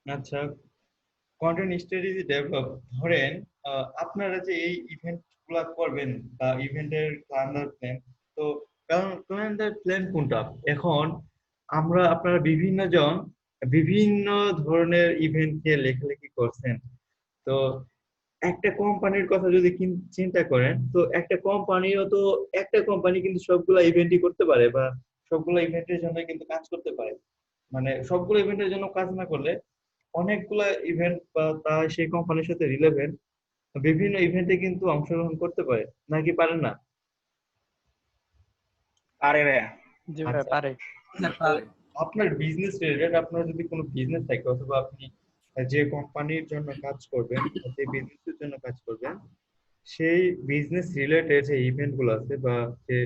আচ্ছা, content strategy develop ধরেন আপনারা যে এই ইভেন্ট গুলা করবেন বা ইভেন্টের ক্যালেন্ডার প্ল্যান, তো ক্যালেন্ডার প্ল্যান কোনটা এখন? আমরা আপনারা বিভিন্ন জন বিভিন্ন ধরনের ইভেন্ট নিয়ে লেখালেখি করছেন। তো একটা কোম্পানির কথা যদি চিন্তা করেন, তো একটা কোম্পানিও তো একটা কোম্পানি কিন্তু সবগুলা ইভেন্টই করতে পারে বা সবগুলা ইভেন্টের জন্য কিন্তু কাজ করতে পারে। মানে সবগুলো ইভেন্টের জন্য কাজ না করলে অনেকগুলা ইভেন্ট বা তা সেই কোম্পানির সাথে রিলেভেন্ট বিভিন্ন ইভেন্টে কিন্তু অংশগ্রহণ করতে পারে, নাকি পারে না? আরে ভাইয়া। জি ভাই আচ্ছা, পারে। তো আপনার বিজনেস রিলেটেড আপনার যদি কোনো বিজনেস থাকে অথবা আপনি যে কোম্পানির জন্য কাজ করবেন বা যে বিজনেসের জন্য কাজ করবেন, সেই বিজনেস রিলেটেড যে ইভেন্ট গুলো আছে বা যে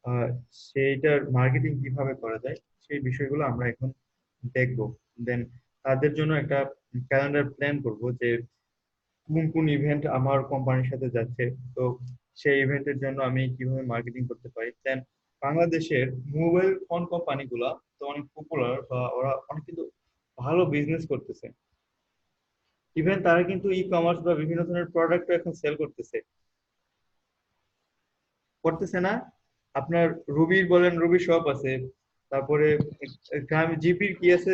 আহ, সেইটার মার্কেটিং কিভাবে করা যায় সেই বিষয়গুলো আমরা এখন দেখবো। দেন তাদের জন্য একটা ক্যালেন্ডার প্ল্যান করব যে কোন কোন ইভেন্ট আমার কোম্পানির সাথে যাচ্ছে। তো সেই ইভেন্টের জন্য আমি কিভাবে মার্কেটিং করতে পারি। দেন বাংলাদেশের মোবাইল ফোন কোম্পানিগুলা তো অনেক পপুলার বা ওরা অনেক কিন্তু ভালো বিজনেস করতেছে। ইভেন তারা কিন্তু ই কমার্স বা বিভিন্ন ধরনের প্রোডাক্ট এখন সেল করতেছে, করতেছে না? আপনার রুবির বলেন, রুবি শপ আছে, তারপরে গ্রাম জিপির কি আছে,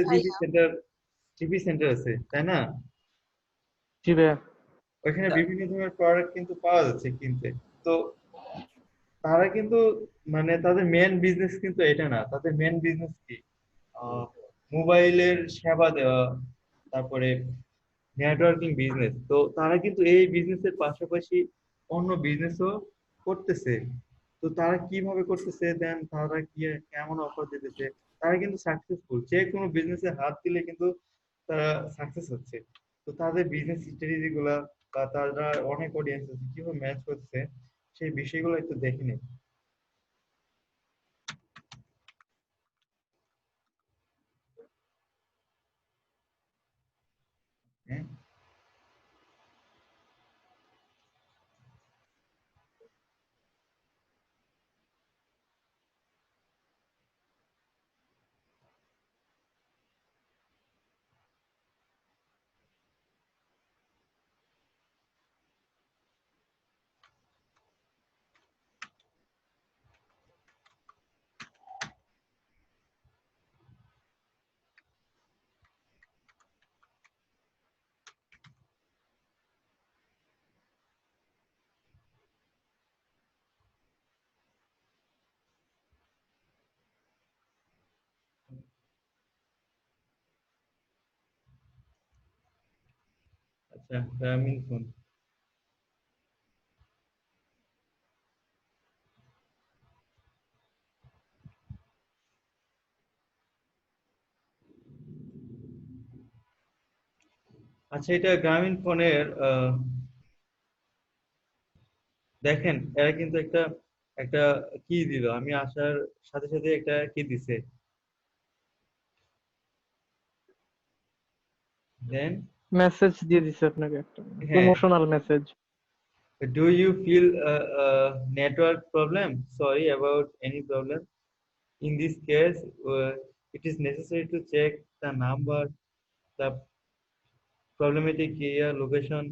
জিপি সেন্টার আছে, তাই না? জি ভাইয়া। ওইখানে বিভিন্ন ধরনের প্রোডাক্ট কিন্তু পাওয়া যাচ্ছে কিনতে। তো তারা কিন্তু মানে তাদের মেন বিজনেস কিন্তু এটা না, তাদের মেন বিজনেস কি? মোবাইলের সেবা দেওয়া, তারপরে নেটওয়ার্কিং বিজনেস। তো তারা কিন্তু এই বিজনেসের পাশাপাশি অন্য বিজনেসও করতেছে। তো তারা কিভাবে করতেছে, দেন তারা কি কেমন অফার দিতেছে, তারা কিন্তু সাকসেসফুল। যে কোনো বিজনেসে হাত দিলে কিন্তু তারা সাকসেস হচ্ছে। তো তাদের বিজনেস স্ট্র্যাটেজি গুলা বা তারা অনেক অডিয়েন্স আছে কিভাবে ম্যাচ করছে সেই বিষয়গুলো একটু দেখে নিন। হ্যাঁ, আচ্ছা, গ্রামীণ ফোন। আচ্ছা, এটা গ্রামীণ ফোনের দেখেন এরা কিন্তু একটা একটা কি দিল, আমি আসার সাথে সাথে একটা কি দিছে। দেন মেসেজ দিয়ে দিছে আপনাকে একটা হ্যাঁ, promotional message. do you feel network problem? Sorry about any problem. In this case, it is necessary to check the number, the problematic area, location,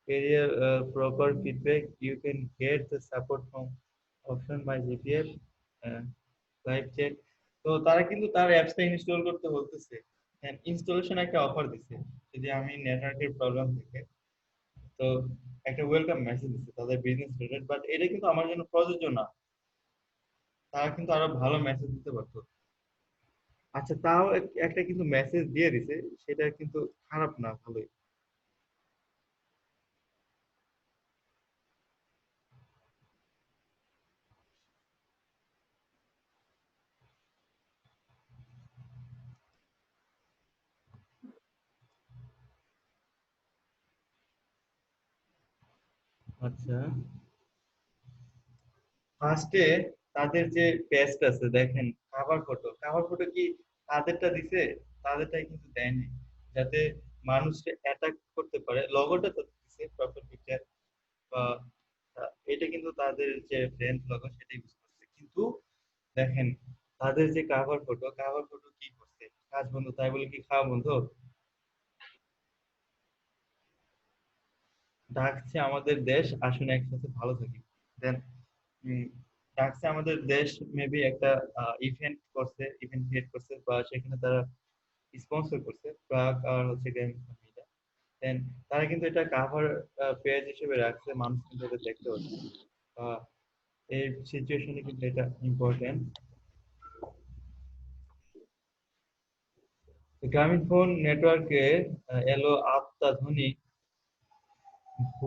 area, proper feedback. You can get the support from option by GPF, uh, live chat. তো তারা কিন্তু তার অ্যাপসটা install করতে বলতেছে। Installation একটা offer দিছে যদি আমি নেটওয়ার্কের প্রবলেম থাকে। তো একটা ওয়েলকাম মেসেজ দিচ্ছে তাদের বিজনেস রিলেটেড, বাট এটা কিন্তু আমার জন্য প্রযোজ্য না। তারা কিন্তু আরো ভালো মেসেজ দিতে পারতো। আচ্ছা, তাও একটা কিন্তু মেসেজ দিয়ে দিছে, সেটা কিন্তু খারাপ না, ভালোই। আচ্ছা, ফার্স্টে তাদের যে পেজটা আছে দেখেন, কাভার ফটো কি তাদেরটা দিছে? তাদেরটাই কিন্তু দেয়নি, যাতে মানুষকে অ্যাটাক করতে পারে। লগোটা তো দিছে প্রপার পিকচার বা এটা কিন্তু তাদের যে ব্র্যান্ড লগো সেটা ইউজ করছে। কিন্তু দেখেন তাদের যে কাভার ফটো কি করছে, কাজ বন্ধ তাই বলে কি খাওয়া বন্ধ? ডাকছে আমাদের দেশ, আসুন একসাথে ভালো থাকি। দেন ডাকছে আমাদের দেশ মেবি একটা ইভেন্ট করছে, ইভেন্ট ক্রিয়েট করছে, বা সেখানে তারা স্পন্সর করছে প্রাক আর হচ্ছে মিডিয়া। দেন তারা কিন্তু এটা কাভার পেজ হিসেবে রাখছে, মানুষ কিন্তু এটা দেখতে পাচ্ছে। আহ, এই সিচুয়েশনে কিন্তু এটা ইম্পর্টেন্ট। গ্রামীণ ফোন নেটওয়ার্কে এলো অত্যাধুনিক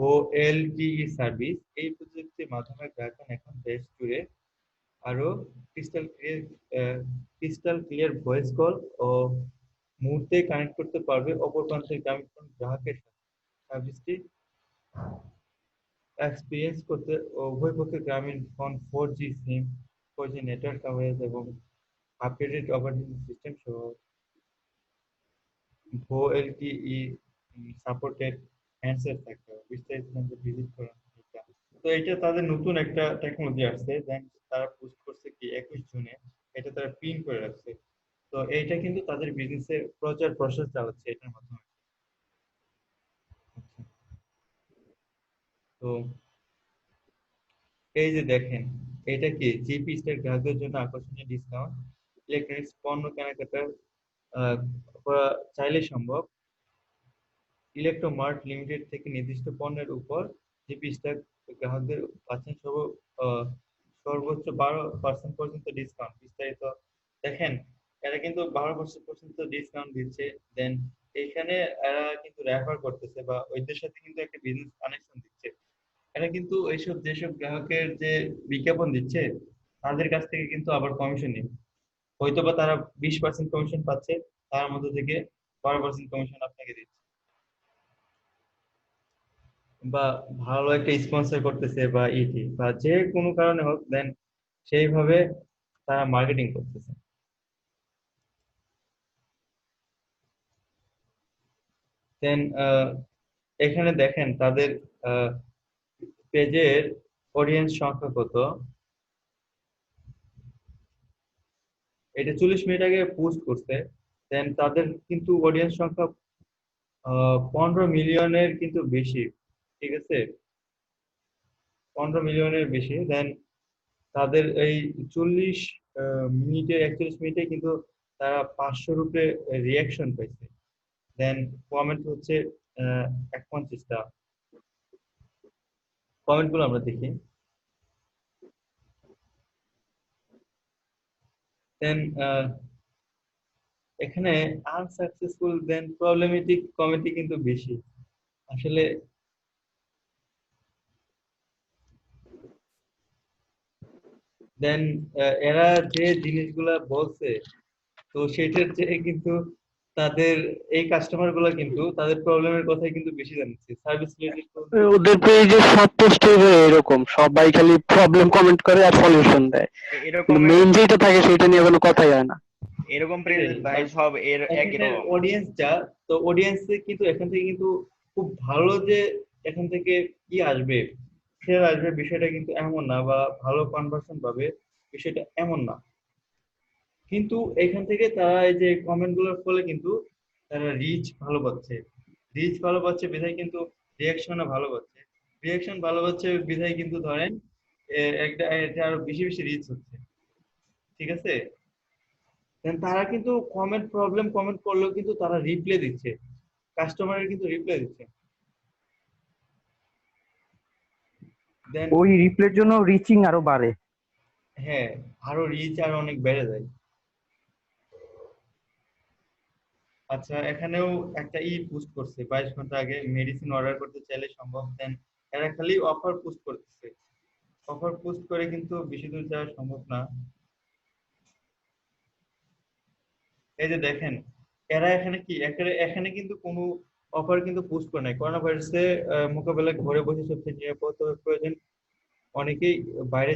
ওএলটিই সার্ভিস। এই প্রযুক্তির মাধ্যমে গ্রাহকগণ এখন দেশ জুড়ে আরো crystal clear crystal clear voice call ও মুহূর্তে কানেক্ট করতে পারবে অপর প্রান্তের গ্রামীণ ফোন গ্রাহকের সাথে। সার্ভিসটি এক্সপিরিয়েন্স করতে উভয় পক্ষে গ্রামীণ ফোন 4G সিম, 4G নেটওয়ার্ক কভারেজ এবং আপডেটেড অপারেটিং সিস্টেম সহ OLTE সাপোর্টেড হ্যান্ডসেট থাকতে হবে। বিস্তারিত জানতে ভিজিট করুন এটা। তো এটা তাদের নতুন একটা টেকনোলজি আসছে, দেন তারা পোস্ট করছে কি 21 জুনে, এটা তারা পিন করে রাখছে। তো এইটা কিন্তু তাদের বিজনেসে প্রচার প্রসার চালাচ্ছে এটার মাধ্যমে। তো এই যে দেখেন, এটা কি জিপি স্টার গ্রাহকদের জন্য আকর্ষণীয় ডিসকাউন্ট, ইলেকট্রনিক্স পণ্য কেনাকাটা আহ, করা চাইলে সম্ভব। ইলেকট্রোমার্ট লিমিটেড থেকে নির্দিষ্ট পণ্যের উপর জিপি স্টার গ্রাহকদের পাচ্ছেন সর্বোচ্চ 12% পর্যন্ত ডিসকাউন্ট। বিস্তারিত দেখেন, এরা কিন্তু 12% পর্যন্ত ডিসকাউন্ট দিচ্ছে। দেন এখানে এরা কিন্তু রেফার করতেছে বা ওইদের সাথে কিন্তু একটা বিজনেস কানেকশন দিচ্ছে। এরা কিন্তু এইসব যেসব গ্রাহকের যে বিজ্ঞাপন দিচ্ছে, তাদের কাছ থেকে কিন্তু আবার কমিশন নেবে। হয়তো বা তারা 20% কমিশন পাচ্ছে, তার মধ্যে থেকে 12% কমিশন আপনাকে দিচ্ছে। বা ভালো একটা স্পন্সর করতেছে বা ইটি বা যে কোনো কারণে হোক, দেন সেইভাবে তারা মার্কেটিং করতেছে। দেন এখানে দেখেন তাদের পেজের অডিয়েন্স সংখ্যা কত। এটা 40 মিনিট আগে পোস্ট করছে। দেন তাদের কিন্তু অডিয়েন্স সংখ্যা 15 মিলিয়নের কিন্তু বেশি। ঠিক আছে, 15 মিলিয়নের বেশি। দেন তাদের এই 41মিনিটে কিন্তু তারা 500-র উপরে রিয়াকশন পাইছে। দেন কমেন্ট হচ্ছে 51টা। কমেন্ট গুলো আমরা দেখি। দেন এখানে আনসাকসেসফুল দেন প্রবলেমেটিক কমেন্টই কিন্তু বেশি আসলে। দেন এরা যে জিনিসগুলা বলছে, তো সেটার চেয়ে কিন্তু তাদের এই কাস্টমার গুলা কিন্তু তাদের প্রবলেমের কথাই কিন্তু বেশি জানছে, সার্ভিস রিলেটেড প্রবলেম। ওদের পেজে সব পোস্টে এরকম সবাই খালি প্রবলেম কমেন্ট করে আর সলিউশন দেয়, কিন্তু এরকমের মেইন যেটা থাকে সেটা নিয়ে কোনো কথাই হয় না। এরকম প্রেস ভাই সব একই এখানে রকম। অডিয়েন্স যা, তো অডিয়েন্স কিন্তু এখান থেকে কিন্তু খুব ভালো যে এখান থেকে কি আসবে, সেল আসবে, বিষয়টা কিন্তু এমন না, বা ভালো কনভার্সন পাবে, বিষয়টা এমন না। কিন্তু এখান থেকে তারা এই যে কমেন্ট গুলোর ফলে কিন্তু তারা রিচ ভালো পাচ্ছে। রিচ ভালো পাচ্ছে বিধায় কিন্তু রিয়াকশনও ভালো পাচ্ছে। রিয়াকশন ভালো পাচ্ছে বিধায় কিন্তু ধরেন একটা এটা আরো বেশি বেশি রিচ হচ্ছে। ঠিক আছে, দেন তারা কিন্তু কমেন্ট করলেও কিন্তু তারা রিপ্লাই দিচ্ছে, কাস্টমারের কিন্তু রিপ্লাই দিচ্ছে। দেন ওই রিপ্লের জন্য রিচিং আরো বাড়ে। হ্যাঁ, আরো রিচ আরো অনেক বেড়ে যায়। আচ্ছা, এখানেও একটা পোস্ট করছে 22 ঘন্টা আগে, মেডিসিন অর্ডার করতে চাইলে সম্ভব। দেন এরা খালি অফার পোস্ট করতেছে, অফার পোস্ট করে কিন্তু বেশি দূর যাওয়া সম্ভব না। এই যে দেখেন, এরা এখানে কি এখানে কিন্তু কোনো অফার কিন্তু পোস্ট করে নাই। করোনা ভাইরাসে মোকাবেলায় ঘরে বসে সবচেয়ে নিরাপদ তবে প্রয়োজন অনেকেই বাইরে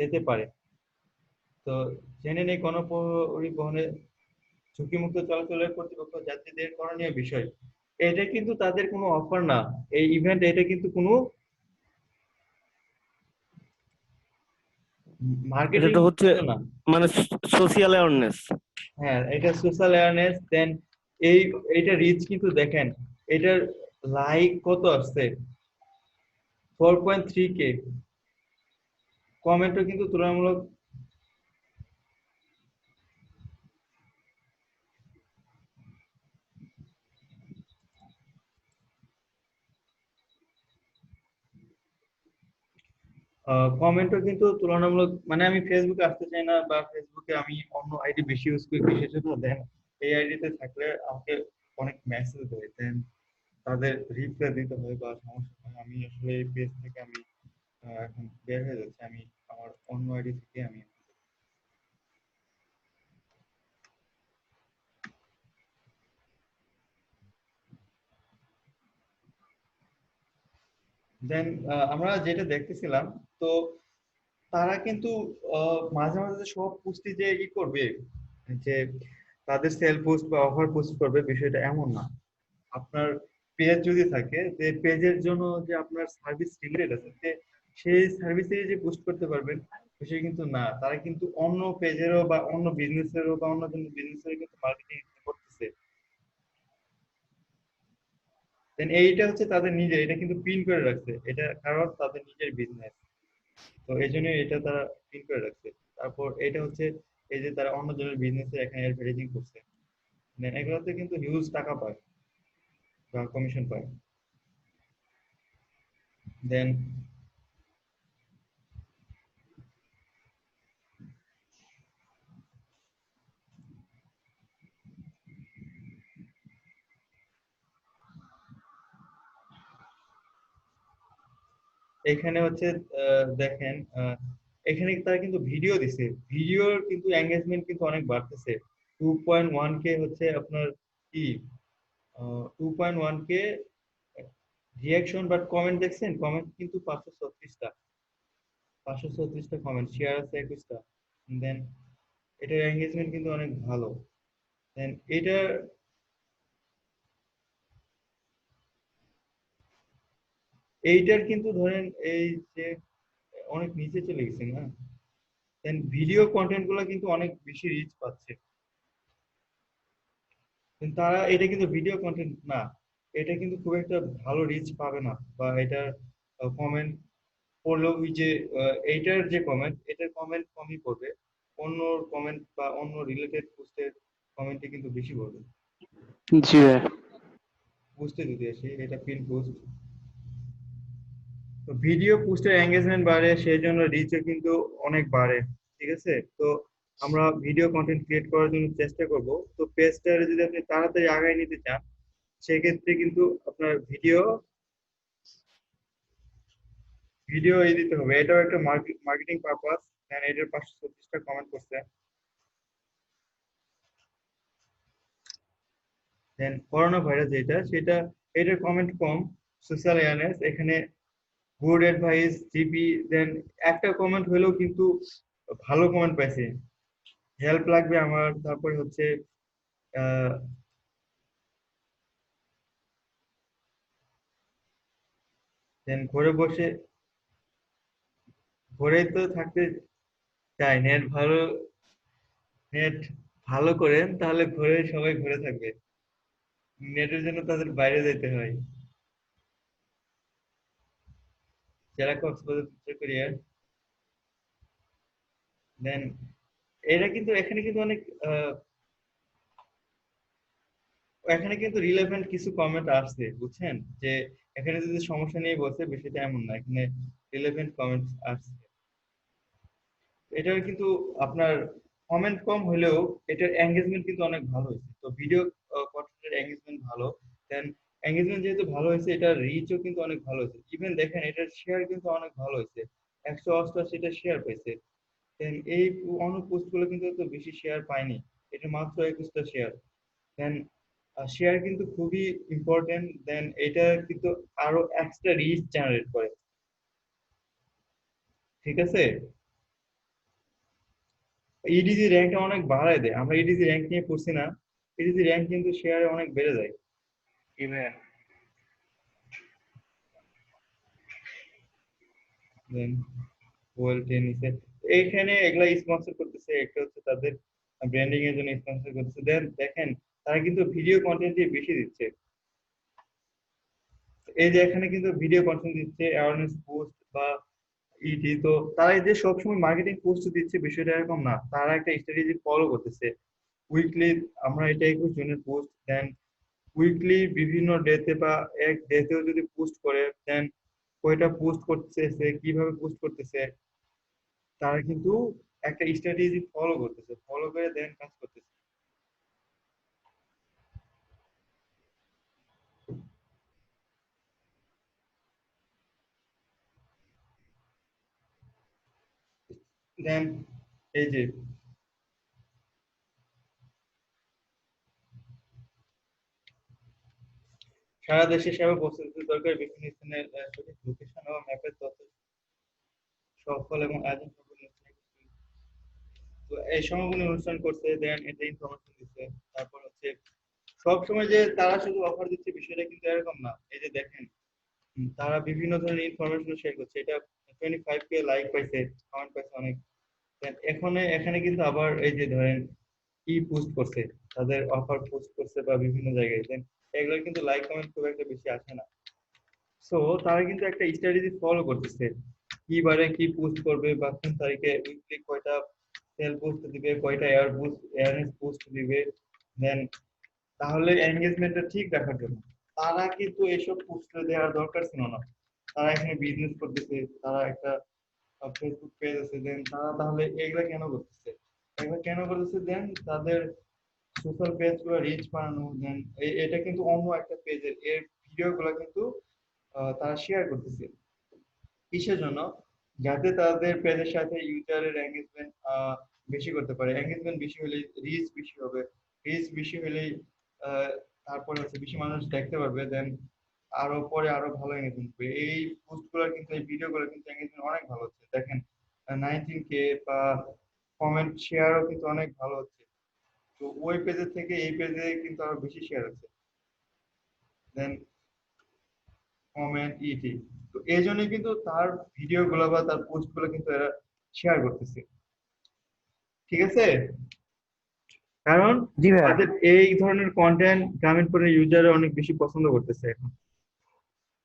যেতে পারে। তো জেনে নেই গণপরিবহনে ঝুঁকিমুক্ত চলাচলের কর্তৃপক্ষ যাত্রীদের করণীয় বিষয়। এটা কিন্তু তাদের কোনো অফার না, এই ইভেন্ট এটা কিন্তু কোনো এটা মার্কেটিং তো হচ্ছে না। মানে সোশিয়াল অ্যাওয়ারনেস। হ্যাঁ, এটা সোশ্যাল অ্যাওয়ারনেস। দেন এই এইটা রিচ কিন্তু দেখেন, এটার লাইক কত আসছে? 4.3K। কমেন্টও কিন্তু তুলনামূলক মানে আমি ফেসবুকে আসতে চাই না, বা ফেসবুকে আমি অন্য আইডি বেশি ইউজ করি কিসের জন্য দেন, এই আইডিতে থাকলে আমাকে অনেক মেসেজ দেয়, দেন তাদের রিপ্লাই দিতে হয় বা সমস্যা হয়। আমি আসলে এই পেজ থেকে আমি এখন বের হয়ে যাচ্ছে, আমি আমার অন্য আইডি থেকে আমি দেন আমরা যেটা দেখতেছিলাম, তো তারা কিন্তু মাঝে মাঝে সব পোস্টই যে করবে, যে তাদের সেল পোস্ট বা অফার পোস্ট করবে, বিষয়টা এমন না। আপনার পেজ যদি থাকে, যে পেজের জন্য যে আপনার সার্ভিস রিলেটেড আছে, যে সেই সার্ভিসে যে পোস্ট করতে পারবেন, বিষয় কিন্তু না। তারা কিন্তু অন্য পেজেরও বা অন্য বিজনেসেরও বা অন্য বিজনেসেরও কিন্তু মার্কেটিং করতেছে। দেন এইটা হচ্ছে তাদের নিজে, এটা কিন্তু পিন করে রাখছে, এটা কারণ তাদের নিজের বিজনেস। তো এই জন্য এটা তারা পিন করে রাখছে। তারপর এটা হচ্ছে এই যে তারা অন্য জনের বিজনেসে এখানে অ্যাডভার্টাইজিং করছে, দেন এগুলোতে কিন্তু হিউজ টাকা পায় বা কমিশন পায়। দেন এখানে হচ্ছে দেখেন, এখানে তারা কিন্তু ভিডিও দিছে, ভিডিওর কিন্তু এঙ্গেজমেন্ট কিন্তু অনেক বাড়তেছে। 2.1K হচ্ছে আপনার কি, 2.1K রিয়াকশন, বাট কমেন্ট দেখছেন, কমেন্ট কিন্তু 536টা, 536টা কমেন্ট, শেয়ার আছে 21টা। দেন এটার এঙ্গেজমেন্ট কিন্তু অনেক ভালো। দেন এটা এইটার কিন্তু ধরেন এই যে অনেক নিচে চলে গেছে না। দেন ভিডিও কন্টেন্ট গুলো কিন্তু অনেক বেশি রিচ পাচ্ছে, কিন্তু তারা এটা কিন্তু ভিডিও কন্টেন্ট না, এটা কিন্তু খুব একটা ভালো রিচ পাবে না, বা এটার কমেন্ট পড়লেও ওই যে এইটার যে কমেন্ট, এটার কমেন্ট কমই পড়বে, অন্য কমেন্ট বা অন্য রিলেটেড পোস্টের কমেন্টে কিন্তু বেশি পড়বে। জি ভাই। পোস্টে যদি আসি, এটা পিন পোস্ট, তো ভিডিও পোস্টের এঙ্গেজমেন্ট বাড়ে, সেই জন্য রিচও কিন্তু অনেক বাড়ে। ঠিক আছে, তো আমরা ভিডিও কন্টেন্ট ক্রিয়েট করার জন্য চেষ্টা করব। তো পেজটা যদি আপনি তাড়াতাড়ি আগায় নিতে চান, সেক্ষেত্রে কিন্তু আপনার ভিডিও ভিডিও এই দিতে হবে, এটাও একটা মার্কেটিং পারপাস। এটার 536টা কমেন্ট করছে। দেন করোনা ভাইরাস যেটা, সেটা এটার কমেন্ট কম, সোশ্যাল অ্যাওয়ারনেস এখানে, গুড অ্যাডভাইস জিপি। দেন একটা কমেন্ট হলেও কিন্তু ভালো কমেন্ট পাইছে, হেল্প লাগবে আমার। তারপরে হচ্ছে আহ দেন ঘরে তো থাকতে চাই, নেট ভালো করেন, তাহলে ঘরে সবাই ঘুরে থাকবে, নেটের জন্য তাদের বাইরে যেতে হয়। যারা কক্সবাজার চুচুড়ারিয়া, দেন এরা কিন্তু এখানে কিন্তু অনেক এখানে কিন্তু রিলেভেন্ট কিছু কমেন্ট আসছে, বুঝছেন, যে এখানে যদি সমস্যা নিয়ে বলছে, বিষয়টা এমন না, এখানে রিলেভেন্ট কমেন্ট আসছে। এটার কিন্তু আপনার কমেন্ট কম হলেও এটার এঙ্গেজমেন্ট কিন্তু অনেক ভালো হয়েছে। তো ভিডিও কন্টেন্টের এঙ্গেজমেন্ট ভালো, দেন এঙ্গেজমেন্ট যেহেতু ভালো হয়েছে, এটার রিচও কিন্তু অনেক ভালো হয়েছে। ইভেন দেখেন এটার শেয়ার কিন্তু অনেক ভালো হয়েছে, 188টা শেয়ার পেয়েছে। দেন এই অন্য পোস্ট গুলো কিন্তু এত বেশি শেয়ার পায়নি, এটা মাত্র 21টা শেয়ার। দেন শেয়ার কিন্তু খুবই ইম্পর্টেন্ট, দেন এটা কিন্তু আরো এক্সট্রা রিচ জেনারেট করে। ঠিক আছে, ইডিজি র্যাঙ্কটা অনেক বাড়ায় দেয়, আমরা ইডিজি র্যাঙ্ক নিয়ে পড়ছি না, ইডিজি র্যাঙ্ক কিন্তু শেয়ারে অনেক বেড়ে যায়। কি ভাইয়া? দেন ওয়েল টেনিসে এইখানে এগুলা স্পন্সর করতেছে, একটা হচ্ছে তাদের ব্র্যান্ডিং এর জন্য স্পন্সর করতেছে। দেন দেখেন তারা কিন্তু ভিডিও কন্টেন্ট বেশি দিচ্ছে। এই যে এখানে কিন্তু ভিডিও কন্টেন্ট দিচ্ছে, অ্যাওয়ারনেস পোস্ট বা ইটি, তো তারা এই যে সবসময় মার্কেটিং পোস্ট দিচ্ছে বিষয়টা এরকম না, তারা একটা স্ট্র্যাটেজি ফলো করতেছে। উইকলি আমরা এটা 21 জনের পোস্ট দেন, উইকলি বিভিন্ন ডেতে বা এক ডেতেও যদি পোস্ট করে দেন, কয়টা পোস্ট করতেছে, কিভাবে পোস্ট করতেছে, তারা কিন্তু একটা স্ট্র্যাটেজি ফলো করতেছে, ফলো করে দেন কাজ করতেছে। দেন এই যে সারা দেশে সেবা পৌঁছাতে দরকার বিভিন্ন স্থানে সঠিক লোকেশন ও ম্যাপের তথ্য সফল এবং আয়োজন সফল অনুষ্ঠান। তো এই সমাপনী অনুষ্ঠান করছে, দেন এটা ইনফরমেশন দিচ্ছে। তারপর হচ্ছে সব সময় যে তারা শুধু অফার দিচ্ছে বিষয়টা কিন্তু এরকম না। এই যে দেখেন, তারা বিভিন্ন ধরনের ইনফরমেশন শেয়ার করছে। এটা 25K লাইক পাইছে, কমেন্ট পাইছে অনেক। Then এখানে এখানে কিন্তু আবার এই যে ধরেন কি পোস্ট করছে, তাদের অফার পোস্ট করছে বা বিভিন্ন জায়গায়, দেন এগুলো কিন্তু লাইক কমেন্ট খুব একটা বেশি আসে না। সো তারা কিন্তু একটা স্ট্র্যাটেজি ফলো করতেছে, কি বারে কি পোস্ট করবে বা কোন তারিখে উইকলি কয়টা সেল পোস্ট দিবে, কয়টা এয়ারনেস পোস্ট দিবে, দেন তাহলে এনগেজমেন্টটা ঠিক রাখার জন্য। তারা কিন্তু এসব পোস্ট দেওয়ার দরকার ছিল না। তারা এখানে বিজনেস করতেছে, তারা একটা ফেসবুক পেজ আছে, দেন তারা তাহলে এগুলা কেন করতেছে, এগুলা কেন করতেছে, দেন তাদের সোশ্যাল পেজ গুলো রিচ বাড়ানো, দেন এটা কিন্তু অন্য একটা পেজের এর ভিডিও গুলা কিন্তু তারা শেয়ার করতেছে। কিসের জন্য? যাতে তাদের পেজের সাথে ইউজারের এঙ্গেজমেন্ট বেশি করতে পারে। এঙ্গেজমেন্ট বেশি হলে রিচ বেশি হবে, রিচ বেশি হলেই আহ, তারপরে হচ্ছে বেশি মানুষ দেখতে পারবে, দেন আরো পরে আরো ভালো এঙ্গেজমেন্ট হবে। এই পোস্টগুলো কিন্তু, এই ভিডিওগুলো কিন্তু এঙ্গেজমেন্ট অনেক ভালো হচ্ছে দেখেন, 19K বা কমেন্ট শেয়ারও কিন্তু অনেক ভালো হচ্ছে। তো ওই পেজের থেকে এই পেজে কিন্তু আরো বেশি শেয়ার হচ্ছে, দেন কমেন্ট ইটি। তো এই জন্যই কিন্তু তার ভিডিও গুলো বা তার পোস্ট গুলো কিন্তু এরা শেয়ার করতেছে, ঠিক আছে? কারণ জি ভাইয়া। তাদের এই ধরনের কন্টেন্ট গ্রামীণ ফোনের ইউজাররা অনেক বেশি পছন্দ করতেছে এখন।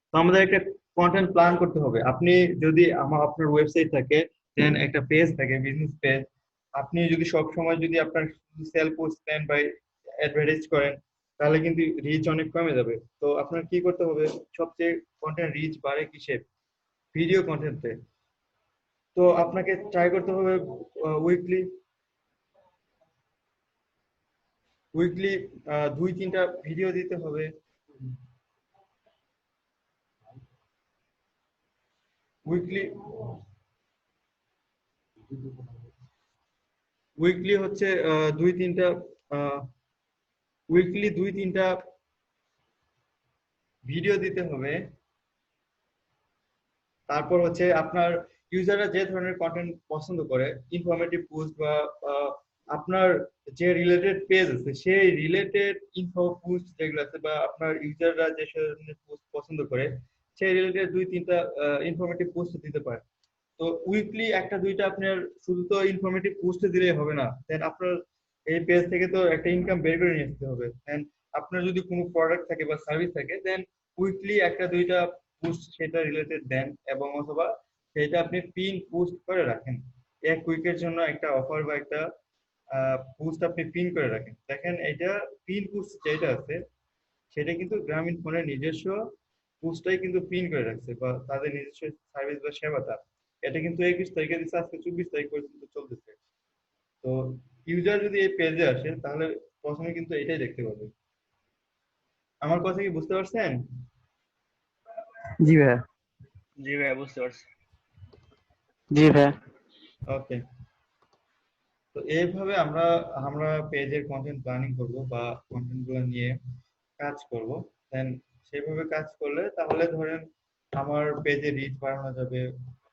তো আমাদের একটা কন্টেন্ট প্ল্যান করতে হবে। আপনি যদি আপনার ওয়েবসাইট থাকে, দেন একটা পেজ থাকে, বিজনেস পেজ, আপনি যদি সব সময় যদি আপনার সেল পোস্ট দেন বা অ্যাডভার্টাইজ করেন, তাহলে কিন্তু রিচ অনেক কমে যাবে। তো আপনার কি করতে হবে? সবচেয়ে কন্টেন্ট রিচ বাড়ে কিসে? ভিডিও কন্টেন্টে। তো আপনাকে ট্রাই করতে হবে উইকলি উইকলি 2-3টা ভিডিও দিতে হবে। উইকলি উইকলি হচ্ছে 2-3টা, উইকলি 2-3টা ভিডিও দিতে হবে। তারপর হচ্ছে আপনার ইউজাররা যে ধরনের কন্টেন্ট পছন্দ করে, ইনফরমেটিভ পোস্ট বা আহ, আপনার যে রিলেটেড পেজ আছে সেই রিলেটেড ইনফো পোস্ট যেগুলো আছে, বা আপনার ইউজাররা যে ধরনের পোস্ট পছন্দ করে সেই রিলেটেড 2-3টা ইনফরমেটিভ পোস্ট দিতে পারে। তো উইকলি একটা দুইটা আপনার শুধু তো ইনফরমেটিভ পোস্ট দিলেই হবে না, দেন আপনার এই পেজ থেকে তো একটা ইনকাম বের করে নিয়ে আসতে হবে। দেন আপনার যদি কোনো প্রোডাক্ট থাকে বা সার্ভিস থাকে, দেন উইকলি একটা দুইটা পোস্ট সেটা রিলেটেড দেন, এবং অথবা সেটা আপনি পিন পোস্ট করে রাখেন। এক উইকের জন্য একটা অফার বা একটা পোস্ট আপনি পিন করে রাখেন। দেখেন এটা পিন পোস্ট যেটা আছে সেটা কিন্তু গ্রামীণ ফোনের নিজস্ব পোস্টটাই কিন্তু পিন করে রাখছে, বা তাদের নিজস্ব সার্ভিস বা সেবাটা। এটা কিন্তু 21 তারিখে দিচ্ছে, আজকে 24 তারিখ পর্যন্ত চলতেছে। তো ইউজার যদি এই পেজে আসে তাহলে প্রথমে কিন্তু এটাই দেখতে পাবে। আমার কথা কি বুঝতে পারছেন? জি ভাইয়া। জি ভাইয়া, বুঝতে পারছি। জি ভাইয়া। ওকে। তো এইভাবে আমরা আমরা পেজের কন্টেন্ট প্ল্যানিং করব বা কন্টেন্ট গুলো নিয়ে কাজ করব। দেন সেভাবে কাজ করলে তাহলে ধরেন আমার পেজে রিচ বাড়ানো যাবে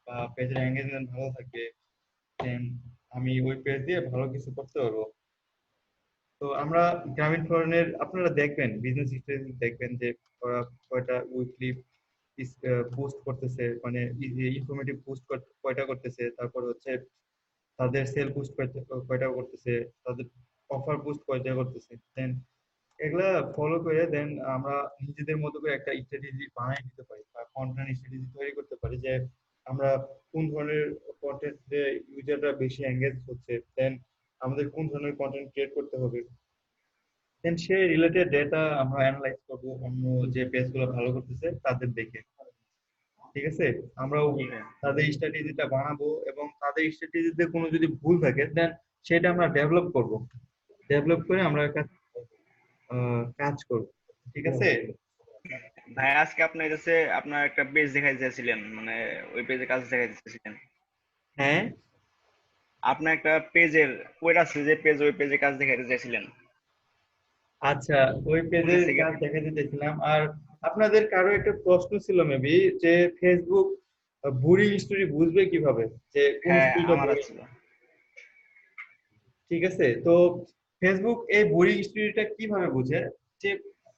বা পেজের এঙ্গেজমেন্ট ভালো থাকবে, দেন আমি ওই পেজ দিয়ে ভালো কিছু করতে পারবো। তো আমরা গ্রামীণ ফোনের আপনারা দেখবেন বিজনেস স্ট্র্যাটেজি, দেখবেন যে ওরা কয়টা উইকলি পোস্ট করতেছে, মানে ইনফরমেটিভ পোস্ট কয়টা করতেছে, তারপর হচ্ছে তাদের সেল পোস্ট কয়টা করতেছে, তাদের অফার পোস্ট কয়টা করতেছে, দেন এগুলা ফলো করে দেন আমরা নিজেদের মতো করে একটা স্ট্র্যাটেজি বানিয়ে নিতে পারি বা কন্টেন্ট স্ট্র্যাটেজি তৈরি করতে পারি যে আমরা কোন ধরনের কন্টেন্টে ইউজাররা বেশি এঙ্গেজ হচ্ছে, দেন আমাদের কোন ধরনের কন্টেন্ট ক্রিয়েট করতে হবে, দেন সেই রিলেটেড ডেটা আমরা অ্যানালাইজ করবো অন্য যে পেজগুলো ভালো করতেছে তাদের দেখে। ঠিক আছে, আমরাও জি ভাইয়া। তাদের স্ট্র্যাটেজিটা বানাবো এবং তাদের স্ট্র্যাটেজিতে কোনো যদি ভুল থাকে দেন সেটা আমরা ডেভেলপ করব, ডেভেলপ করে আমরা একটা কাজ করব। ঠিক আছে। ভাই আজকে আপনার কাছে আপনার একটা পেজ দেখাই চাইছিলেন, মানে ওই পেজে কাজ দেখাই চাইছিলেন। হ্যাঁ, আপনার একটা পেজের ওইটা আছে যে পেজ, ওই পেজে কাজ দেখাইতে চাইছিলেন, আচ্ছা, ওই মনে পেজের আছে কি? কাজ দেখাতে চাইছিলাম। আর আপনাদের কারো একটা প্রশ্ন ছিল মেবি যে ফেসবুক বুড়ি স্টোরি বুঝবে কিভাবে, যে কোন হ্যাঁ স্টোরিটা আমার বুড়ি। আছিল। ঠিক আছে, তো ফেসবুক এই বোরিং স্টোরিটা কিভাবে বুঝে, যে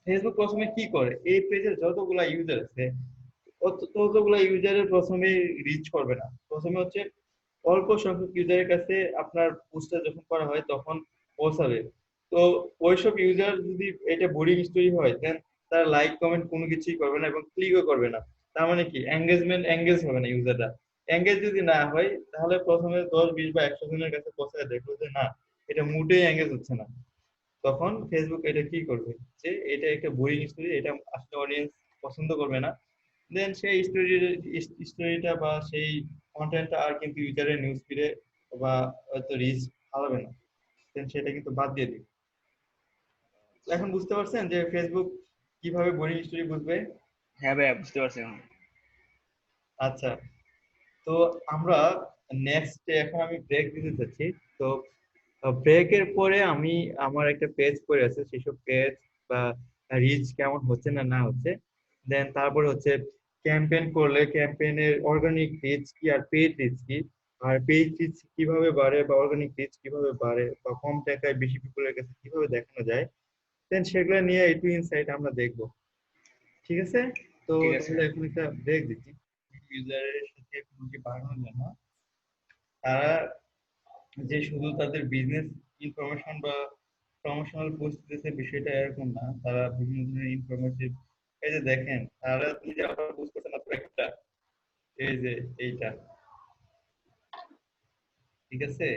ফেসবুক প্রথমে কি করে, এই পেজের যতগুলা ইউজার আছে ততগুলা ইউজারের প্রথমে রিচ করবে না, প্রথমে হচ্ছে অল্প সংখ্যক ইউজারের কাছে আপনার পোস্টটা যখন করা হয় তখন পৌঁছাবে। তো ওইসব ইউজার যদি এটা বোরিং স্টোরি হয় দেন তারা লাইক কমেন্ট কোনো কিছুই করবে না এবং ক্লিকও করবে না। তার মানে কি এঙ্গেজ হবে না ইউজাররা। এঙ্গেজ যদি না হয় তাহলে প্রথমে 10 20 বা 100 জনের কাছে পৌঁছায় দেখলো যে না, এটা মোটেই এঙ্গেজ হচ্ছে না, তখন ফেসবুক এটা কি করবে, যে এটা একটা বোরিং স্টোরি, এটা আসলে অডিয়েন্স পছন্দ করবে না, দেন সেই স্টোরিটা বা সেই কন্টেন্টটা আর কিন্তু ইউজারের নিউজ ফিডে বা হয়তো রিচ হারাবে না, দেন সেটা কিন্তু বাদ দিয়ে দিবে। এখন বুঝতে পারছেন যে ফেসবুক কিভাবে বোরিং স্টোরি বুঝবে? হ্যাঁ ভাইয়া বুঝতে পারছি এখন। আচ্ছা, তো আমরা নেক্সট, এখন আমি ব্রেক দিতে চাচ্ছি। তো ব্রেকের পরে আমি আমার একটা পেজ করে আছে, সেসব পেজ বা রিচ কেমন হচ্ছে না না হচ্ছে, দেন তারপরে হচ্ছে ক্যাম্পেইন করলে ক্যাম্পেইনের অর্গানিক রিচ কি আর পেইড রিচ কি, আর পেইড রিচ কিভাবে বাড়ে বা অর্গানিক রিচ কিভাবে বাড়ে বা কম টাকায় বেশি পিপলের কাছে কিভাবে দেখানো যায়, দেন সেগুলো নিয়ে একটু ইনসাইট আমরা দেখবো। ঠিক আছে, তো ঠিক আছে। তাহলে এখন একটা ব্রেক দিচ্ছি ইউজারের সাথে কমিউনিটি বাড়ানোর জন্য। তারা যে শুধু তাদের বিজনেস ইনফরমেশন বা প্রমোশনাল পোস্ট দিতেছে বিষয়টা এরকম না, তারা বিভিন্ন ধরনের ইনফরমেটিভ, এই যে দেখেন তারা যে আবার পোস্ট করছে মাত্র একটা, এই যে এইটা। ঠিক আছে,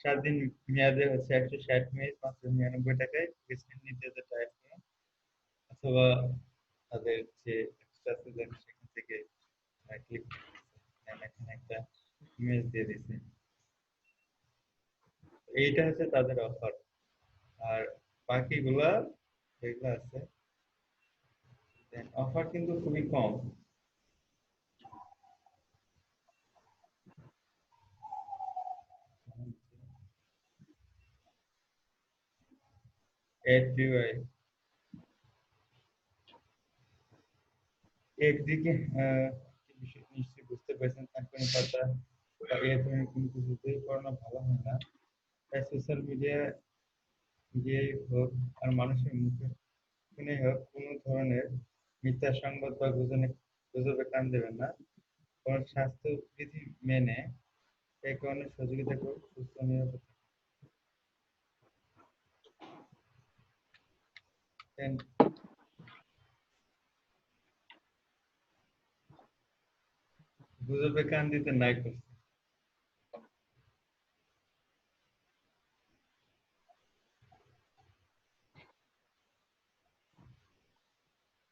7 দিন মেয়াদে হচ্ছে 160 মিনিট মাত্র 99 টাকায় ডিসকাউন্ট নিতে যে টাইপ অথবা তাদের যে এক্সট্রা সেজন সেখান থেকে ক্লিক এখানে একটা ইমেজ দিয়ে দিচ্ছে। এইটা হচ্ছে তাদের অফার। আর বাকিগুলা যেগুলো আছে অফার কিন্তু খুবই কম। এফডিআই একদিকে বিষয় নিশ্চয়ই বুঝতে পারছেন, কোম্পানি পাতা বা এই ধরনের কোনো কিছুতেই করানো ভালো হয় না। তাই সোশ্যাল মিডিয়া দিয়ে হোক আর মানুষের মুখে শুনে হোক কোনো ধরনের মিথ্যা সংবাদ বা গুজবে কান দেবেন না, কারণ স্বাস্থ্য বিধি মেনে একে অন্যের সহযোগিতা করুন, সুস্থ নিরাপদ থাকেন। গুজবে কান দিতে নাই করছে।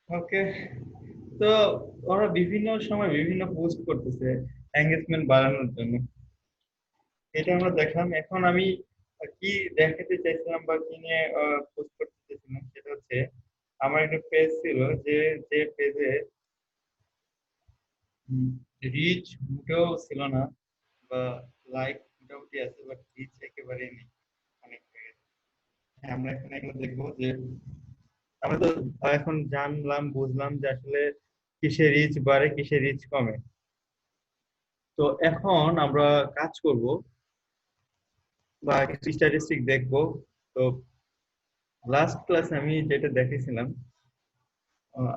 ওকে, তো ওরা বিভিন্ন সময় বিভিন্ন পোস্ট করতেছে এঙ্গেজমেন্ট বাড়ানোর জন্য, এটা আমরা দেখলাম। এখন আমি কি দেখাতে চাইছিলাম বা কি নিয়ে পোস্ট করতে চাইছিলাম সেটা হচ্ছে আমার একটা পেজ ছিল, যে যে পেজে রিচ মোটেও ছিল না বা লাইক মোটামুটি আছে বাট রিচ একেবারেই নেই, অনেক হয়ে গেছে। হ্যাঁ, আমরা এখানে এগুলো দেখবো যে আমরা তো এখন জানলাম বুঝলাম যে আসলে কিসে রিচ বাড়ে কিসে রিচ কমে। তো এখন আমরা কাজ করব বা কিছু স্ট্যাটিস্টিক দেখবো। তো লাস্ট ক্লাসে আমি যেটা দেখেছিলাম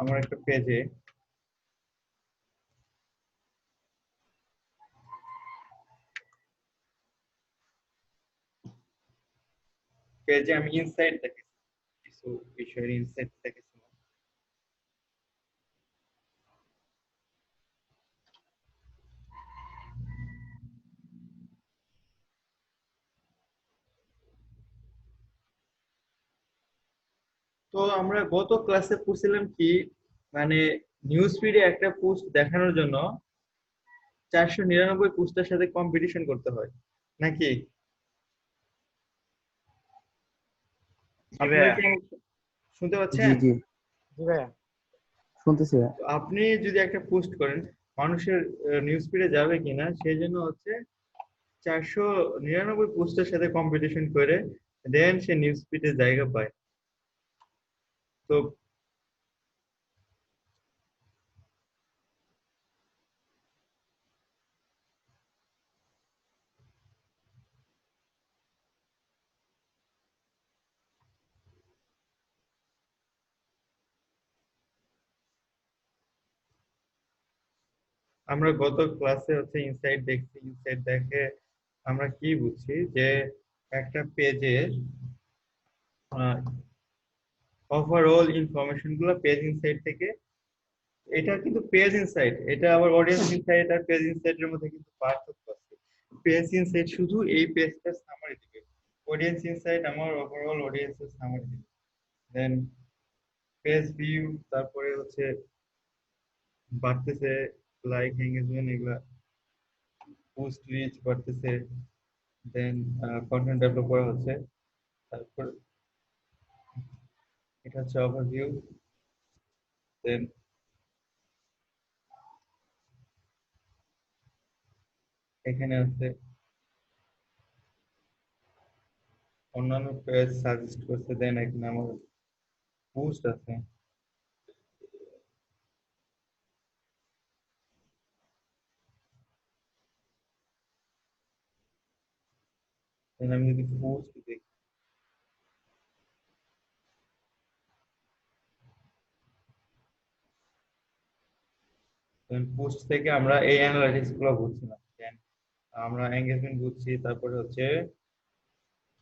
আমার একটা পেজে, পেজে আমি ইনসাইট দেখেছি, কিছু বিষয়ের ইনসাইট দেখেছিলাম। তো আমরা গত ক্লাসে পড়ছিলাম কি, মানে নিউজ ফিডে একটা পোস্ট দেখানোর জন্য 499 পোস্টের সাথে কম্পিটিশন করতে হয় নাকি? জি আপনারা ভাইয়া। কি শুনতে জি পাচ্ছেন? জি জি ভাইয়া। শুনতেছি ভাইয়া। তো আপনি যদি একটা পোস্ট করেন, মানুষের নিউজ ফিডে যাবে কিনা সেই জন্য হচ্ছে 499 পোস্টের সাথে কম্পিটিশন করে দেন সে নিউজ ফিডে জায়গা পায়। তো আমরা গত ক্লাসে হচ্ছে ইনসাইট দেখছি, ইনসাইট দেখে আমরা কি বুঝছি যে একটা পেজের ওভারঅল ইনফরমেশন গুলো পেজ ইনসাইট থেকে, এটা কিন্তু পেজ ইনসাইট, এটা আবার অডিয়েন্স ইনসাইট আর পেজ ইনসাইট এর মধ্যে কিন্তু পার্থক্য আছে। পেজ ইনসাইট শুধু এই পেজটার সামারি দিবে, অডিয়েন্স ইনসাইট আমার ওভারঅল অডিয়েন্সের সামারি দিবে। দেন পেজ ভিউ, তারপরে হচ্ছে বাড়তেছে লাইক এঙ্গেজমেন্ট এগুলা, পোস্ট রিচ বাড়তেছে, দেন কন্টেন্ট ডেভেলপ করা হচ্ছে। তারপর এটা হচ্ছে ওভারভিউ। দেন এখানে আছে অন্যান্য পেজ সাজেস্ট করছে, দেন এখানে আমার পোস্ট আছে। দেন আমি যদি পোস্ট দেখি, দেন পোস্ট থেকে আমরা এই অ্যানালাইটিক্স গুলো বুঝছিলাম। দেন আমরা এঙ্গেজমেন্ট বুঝছি, তারপরে হচ্ছে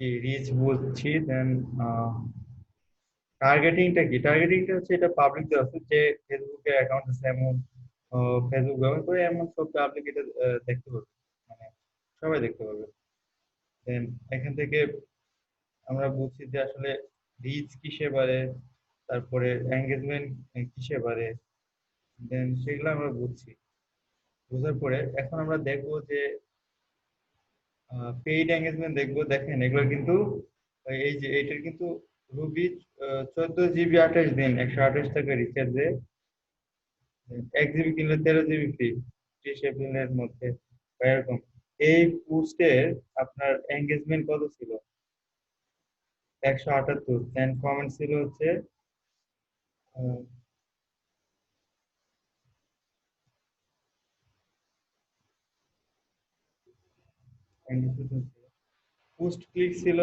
কি রিচ বুঝছি, দেন টার্গেটিংটা কি, টার্গেটিংটা হচ্ছে এটা পাবলিক দেওয়া আছে, যে ফেসবুকের অ্যাকাউন্ট আছে এমন, ফেসবুক ব্যবহার করে এমন সব পাবলিক এটা দেখতে পাবে, মানে সবাই দেখতে পাবে। দেন এখান থেকে আমরা বুঝছি যে আসলে রিচ কিসে বাড়ে, তারপরে এঙ্গেজমেন্ট কিসে বাড়ে, দেন সেগুলো আমরা বুঝছি। বোঝার পরে এখন আমরা দেখবো যে পেইড এঙ্গেজমেন্ট দেখবো। দেখেন এগুলো কিন্তু এই যে এইটার কিন্তু রুবি 14 GB 28 দিন 128 টাকা রিচার্জে 1 GB কিনলে 13 GB ফ্রি, 30 এপ্রিলের মধ্যে বা এরকম। এই পোস্টের আপনার এঙ্গেজমেন্ট কত ছিল? 178। দেন কমেন্ট ছিল হচ্ছে পোস্ট ক্লিক ছিল,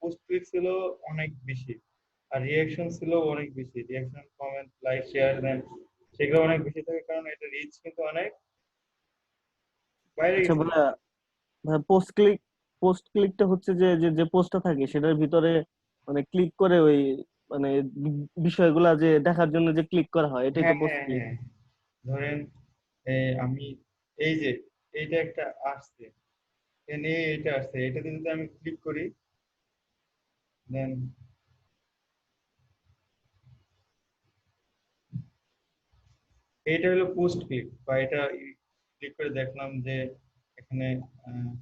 পোস্ট ক্লিক ছিল অনেক বেশি, আর রিয়াকশন ছিল অনেক বেশি, রিয়াকশন কমেন্ট লাইক শেয়ার দেন সেগুলো অনেক বেশি থাকে, কারণ এটা রিচ কিন্তু অনেক বাইরে আচ্ছা গেছিল। ভাইয়া, পোস্ট ক্লিকটা হচ্ছে যে যে যে পোস্টটা থাকে সেটার ভিতরে মানে ক্লিক করে ওই মানে বিষয়গুলা যে দেখার জন্য যে ক্লিক করা হয় এটাই তো হ্যাঁ পোস্ট হ্যাঁ ক্লিক। হ্যাঁ, ধরেন আমি এই যে এইটা একটা আসছে, এইটা আসছে, এটাতে যদি আমি ক্লিক করি, দেন এইটা হলো পোস্ট ক্লিক, বা এটা ক্লিক করে দেখলাম যে এখানে আহ,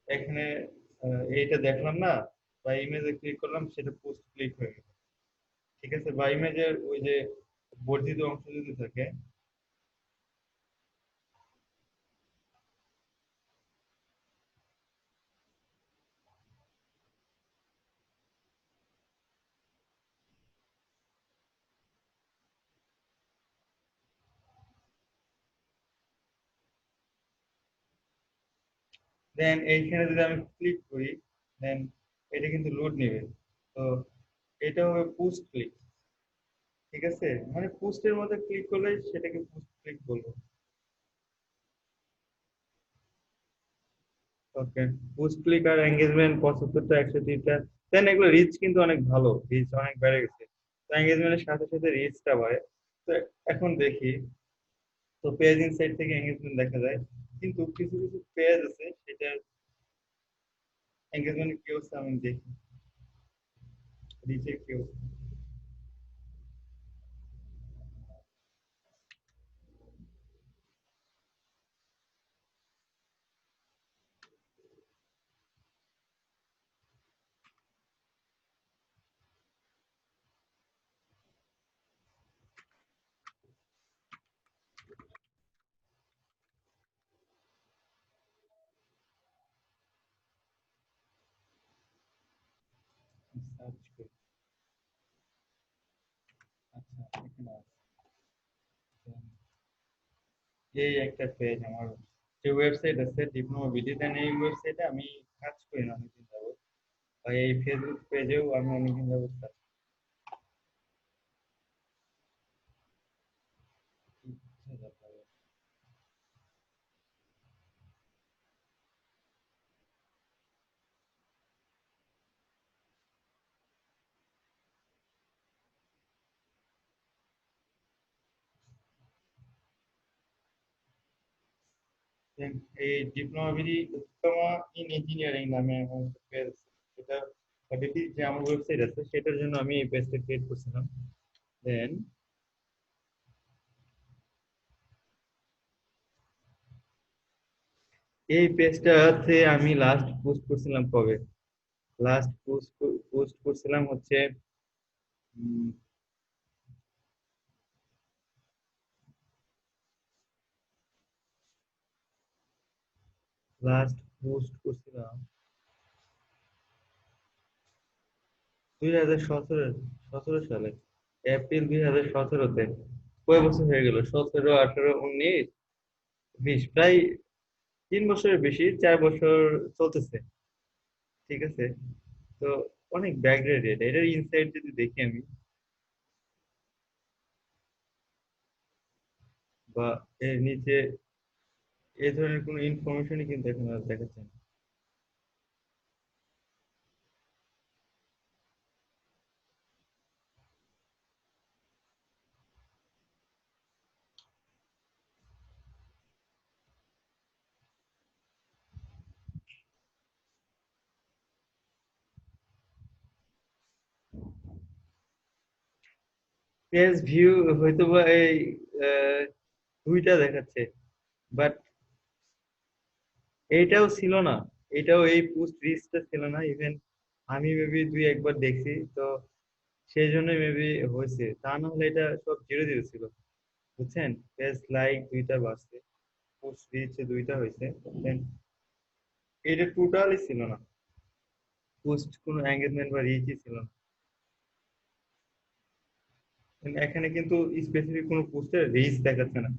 এখানে এইটা দেখলাম না, বা ইমেজে ক্লিক করলাম, সেটা পোস্ট ক্লিক হয়ে গেল। ঠিক আছে, বা ইমেজের ওই যে বর্ধিত অংশ যদি থাকে, দেন এইখানে যদি আমি ক্লিক করি, দেন এটা কিন্তু লোড নেবে। তো এটা হবে পোস্ট ক্লিক। ঠিক আছে, মানে পোস্টের মধ্যে ক্লিক করলে সেটাকে পোস্ট ক্লিক বলবো। ওকে, বুস্ট ক্লিক আর এঙ্গেজমেন্ট 75টা 103টা, দেন এগুলো রিচ কিন্তু অনেক ভালো, রিচ অনেক বেড়ে গেছে। তো এঙ্গেজমেন্টের সাথে সাথে রিচটা বাড়ে। তো এখন দেখি, তো পেজ ইনসাইট থেকে এঙ্গেজমেন্ট দেখা যায়, কিন্তু কিছু কিছু পেজ আছে সেটা এঙ্গেজমেন্ট কি অবস্থা আমি দেখি, রিচের কি অবস্থা। সার্চ করি। আচ্ছা, এখানে আছে। এই একটা পেজ আমার, যে ওয়েবসাইট আছে ডিপ্লোমা বিডি, দেন এই ওয়েবসাইটে আমি কাজ করি না অনেকদিন যাবত, বা এই ফেসবুক পেজেও আমি অনেকদিন যাবত কাজ করি। এই diploma BD diploma in engineering নামে আমার পেজ, সেটা ওটিটি যে আমার ওয়েবসাইট আছে সেটার জন্য আমি এই পেজটা ক্রিয়েট করছিলাম। দেন এই পেজটাতে আমি লাস্ট পোস্ট করছিলাম কবে, লাস্ট পোস্ট পোস্ট করছিলাম হচ্ছে লাস্ট পোস্ট করছিলাম 2017 সালে, এপ্রিল 2017-তে। কয় বছর হয়ে গেল, 17, 18, 19, 20, প্রায় 3 বছরের বেশি, 4 বছর চলতেছে। ঠিক আছে, তো অনেক ব্যাকগ্রেডেড। এটার ইনসাইড যদি দেখি আমি, বা এর নিচে এই ধরনের কোনো ইনফরমেশনই কিন্তু এখন আর দেখাচ্ছে না। পেজ ভিউ হয়তো বা এই আহ, 2টা দেখাচ্ছে, বাট এইটাও ছিল না, এটাও এই পোস্ট রিচটা ছিল না ইভেন। আমি মেবি 2 একবার দেখছি, তো সেই জন্য মেবি হয়েছে, তা না হলে এটা সব জিরো জিরো ছিল, বুঝছেন। পেজ লাইক 2টা বাড়ছে, পোস্ট রিচ 2টা হয়েছে, দেন এটা টোটালি ছিল না, পোস্ট কোনো এঙ্গেজমেন্ট বা রিচই ছিল না। And এখানে কিন্তু স্পেসিফিক কোনো পোস্টের রিচ দেখাচ্ছে না।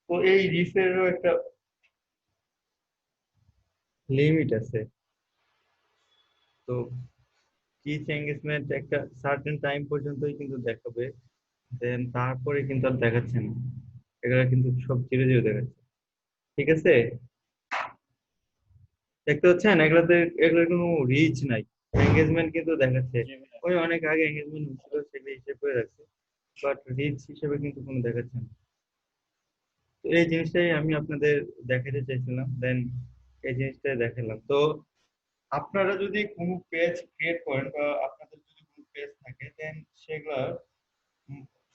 তো এই রিচেরও একটা লিমিট আছে। তো রিচ এঙ্গেজমেন্ট একটা সার্টেন টাইম পর্যন্তই কিন্তু দেখাবে, দেন তারপরে কিন্তু আর দেখাচ্ছে না, এগুলো কিন্তু সব জিরো জিরো দেখাচ্ছে। ঠিক আছে, দেখতে পাচ্ছেন এগুলোতে, এগুলোর কোনো রিচ নাই, এঙ্গেজমেন্ট কিন্তু দেখাচ্ছে। জি ভাইয়া। ওই অনেক আগে এঙ্গেজমেন্ট হচ্ছিল, সেগুলো হিসেব করে রাখছে, বাট রিচ হিসেবে কিন্তু কোনো দেখাচ্ছে না। তো এই জিনিসটাই আমি আপনাদের দেখাতে চাইছিলাম, দেন এই জিনিসটাই দেখালাম। তো আপনারা যদি কোনো পেজ ক্রিয়েট করেন বা আপনাদের যদি কোনো পেজ থাকে, দেন সেগুলা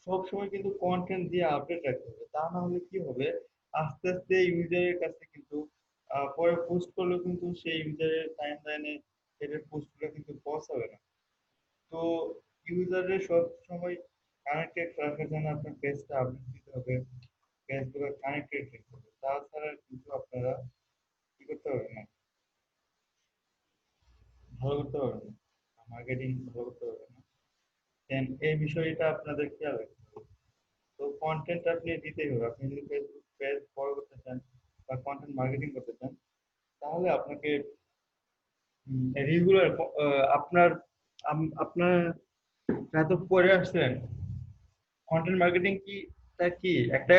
সব সময় কিন্তু কন্টেন্ট দিয়ে আপডেট রাখতে হবে, তা না হলে কি হবে, আস্তে আস্তে ইউজারের কাছে কিন্তু পরে পোস্ট করলেও কিন্তু সেই ইউজারের টাইম লাইনে সেটার পোস্টগুলো কিন্তু পৌঁছাবে না। তো ইউজারের সব সময় কানেক্টেড রাখার জন্য আপনার পেজটা আপডেট দিতে হবে, পেজগুলো কানেক্টেড রাখতে হবে, তাছাড়া কিন্তু আপনারা কি করতে পারবেন না, ভালো করতে পারবেন না, মার্কেটিং ভালো করতে পারবেন না। দেন এই বিষয়টা আপনাদের খেয়াল রাখতে হবে। তো কন্টেন্ট আপনি দিতেই হবে, আপনি যদি ফেসবুক পেজ বড় করতে চান বা কন্টেন্ট মার্কেটিং করতে চান, তাহলে আপনাকে রেগুলার আপনার আপনার এত পরে আসছেন, কন্টেন্ট মার্কেটিং কি তা কি একটা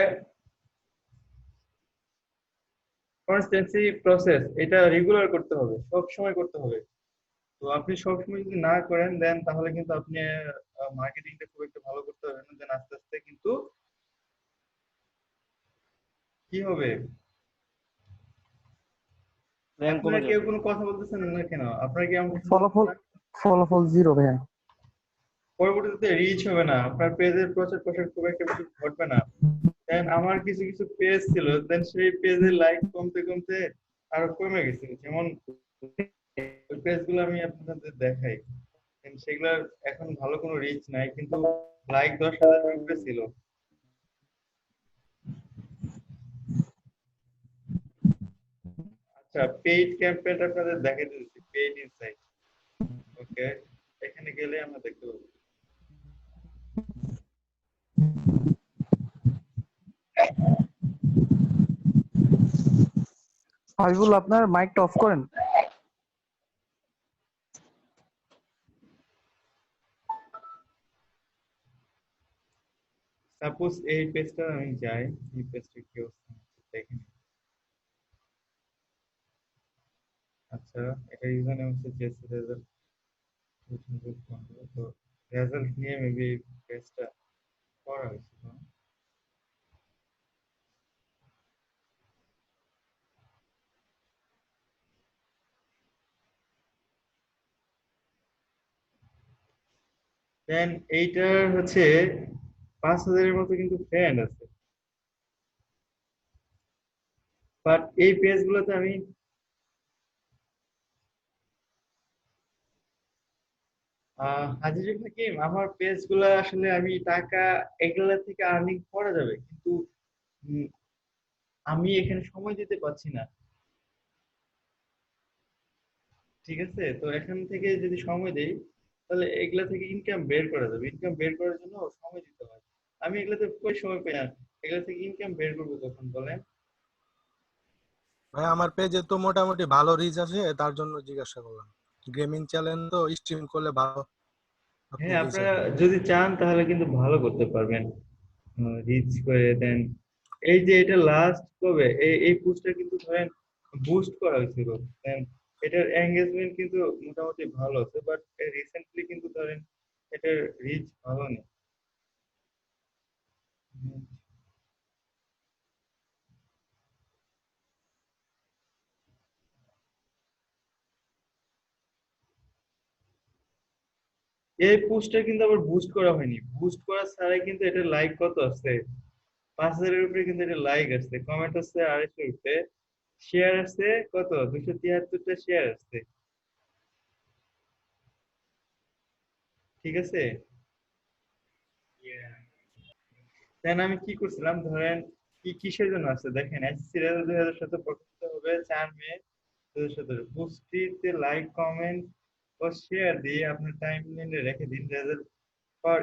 কনস্ট্যান্সি প্রসেস এটা রেগুলার করতে হবে, সব সময় করতে হবে। তো আপনি সবসময় যদি না করেন দেন তাহলে কিন্তু আপনি মার্কেটিংটা খুব একটা ভালো করতে পারবেন না। দেন আস্তে আস্তে কিন্তু কি হবে, র্যাঙ্ক আপনারা কমে কেউ যাবে। কোনো কথা বলতেছেন না কেন? আপনারা কি আমাকে শুনতেছেন ফলাফল না? ফলাফল জিরো ভাইয়া। পরবর্তীতে রিচ হবে না, আপনার পেজের প্রচার প্রসার খুব একটা বেশি ঘটবে না। দেন আমার কিছু কিছু পেজ ছিল, দেন সেই পেজের লাইক কমতে কমতে আরো কমে গেছে। যেমন ওই পেজগুলো আমি আপনাদের দেখাই, দেন সেগুলোর এখন ভালো কোনো রিচ নাই, কিন্তু লাইক 10,000 উপরে ছিল। আচ্ছা, পেইড ক্যাম্পেইন আপনাদের দেখাই দিচ্ছি, পেইড ইনসাইট। ওকে, এখানে গেলে আমরা দেখতে পাবো। হাবিবুল আপনার মাইকটা অফ করেন। সাপোজ এই পেজটা আমি যাই, এই পেজটা কি অবস্থা দেখেন। আচ্ছা, এটা ইউজার নেম হচ্ছে জেসি রেজাল্ট, তো রেজাল্ট নিয়ে মেবি পেজটা করা হয়েছিল। দেন এইটার হচ্ছে 5,000-এর মতো কিন্তু ফ্রেন্ড আছে, বাট এই পেজগুলোতে আমি হাজির হাকিম, আমার পেজগুলো আসলে আমি টাকা এগুলা থেকে আর্নিং করা যাবে, কিন্তু উম, আমি এখানে সময় দিতে পারছি না। ঠিক আছে, তো এখান থেকে যদি সময় দেই তাহলে এগুলা থেকে ইনকাম বের করা যাবে। ইনকাম বের করার জন্য সময় দিতে হয়, আমি এগুলাতে কই সময় পাই না। এগুলা থেকে ইনকাম বের করবো কখন বলেন? ভাই আমার পেজে তো মোটামুটি ভালো রিচ আছে, তার জন্য জিজ্ঞাসা করলাম। গেমিং চ্যানেল তো স্ট্রিম করলে ভালো আপনি হ্যাঁ, রিচ আপনারা আসবে। যদি চান তাহলে কিন্তু ভালো করতে পারবেন, রিচ করে দেন। এই যে এটা লাস্ট কবে এই পোস্টটা কিন্তু ধরেন বুস্ট করা হয়েছিল, দেন এটার এঙ্গেজমেন্ট কিন্তু মোটামুটি ভালো আছে, বাট রিসেন্টলি কিন্তু ধরেন এটার রিচ ভালো নেই। হুম। এই পোস্টটা কিন্তু আবার বুস্ট করা হয়নি, বুস্ট করা ছাড়াই কিন্তু এটা লাইক কত আসছে, 5,000-এর উপরে কিন্তু এটা লাইক আসছে, কমেন্ট আসছে 250 উপরে, শেয়ার আসছে কত 273টা শেয়ার আসছে। ঠিক আছে, দেন আমি কি করছিলাম ধরেন, কিসের জন্য আসছে দেখেন, এসএসসি রেজাল্ট 2017 প্রকাশিত হবে 4 মে 2017। পোস্টটিতে লাইক কমেন্ট ও শেয়ার দিয়ে আপনার টাইমলাইনে রেখে দিন, রেজাল্ট পর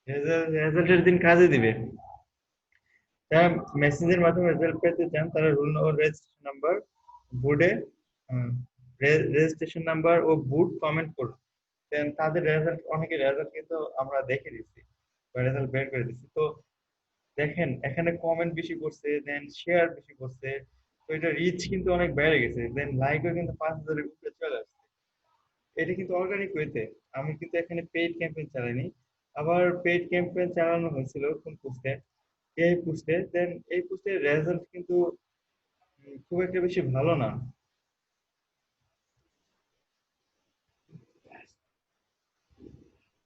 রেজাল্টের দিন কাজে দিবে। যারা মেসেজের মাধ্যমে রেজাল্ট পেতে চান তারা রুল ও রেজিস্ট্রেশন নাম্বার বোর্ডে রেজিস্ট্রেশন নাম্বার ও বুট কমেন্ট করুন। দেন তাদের রেজাল্ট, অনেকে রেজাল্ট কিন্তু আমরা দেখে দিচ্ছি বা রেজাল্ট বের করে দিচ্ছি। তো দেখেন এখানে কমেন্ট বেশি করছে, দেন শেয়ার বেশি করছে, তো এটা রিচ কিন্তু অনেক বেড়ে গেছে, দেন লাইকও কিন্তু 5,000-এর উপরে চলে আসছে। এটা কিন্তু অর্গানিক ওয়েতে, আমি কিন্তু এখানে পেইড ক্যাম্পেইন চালাইনি। আবার পেইড ক্যাম্পেইন চালানো হয়েছিল কোন পোস্টে, এই পোস্টে, দেন এই পোস্টের রেজাল্ট কিন্তু খুব একটা বেশি ভালো না।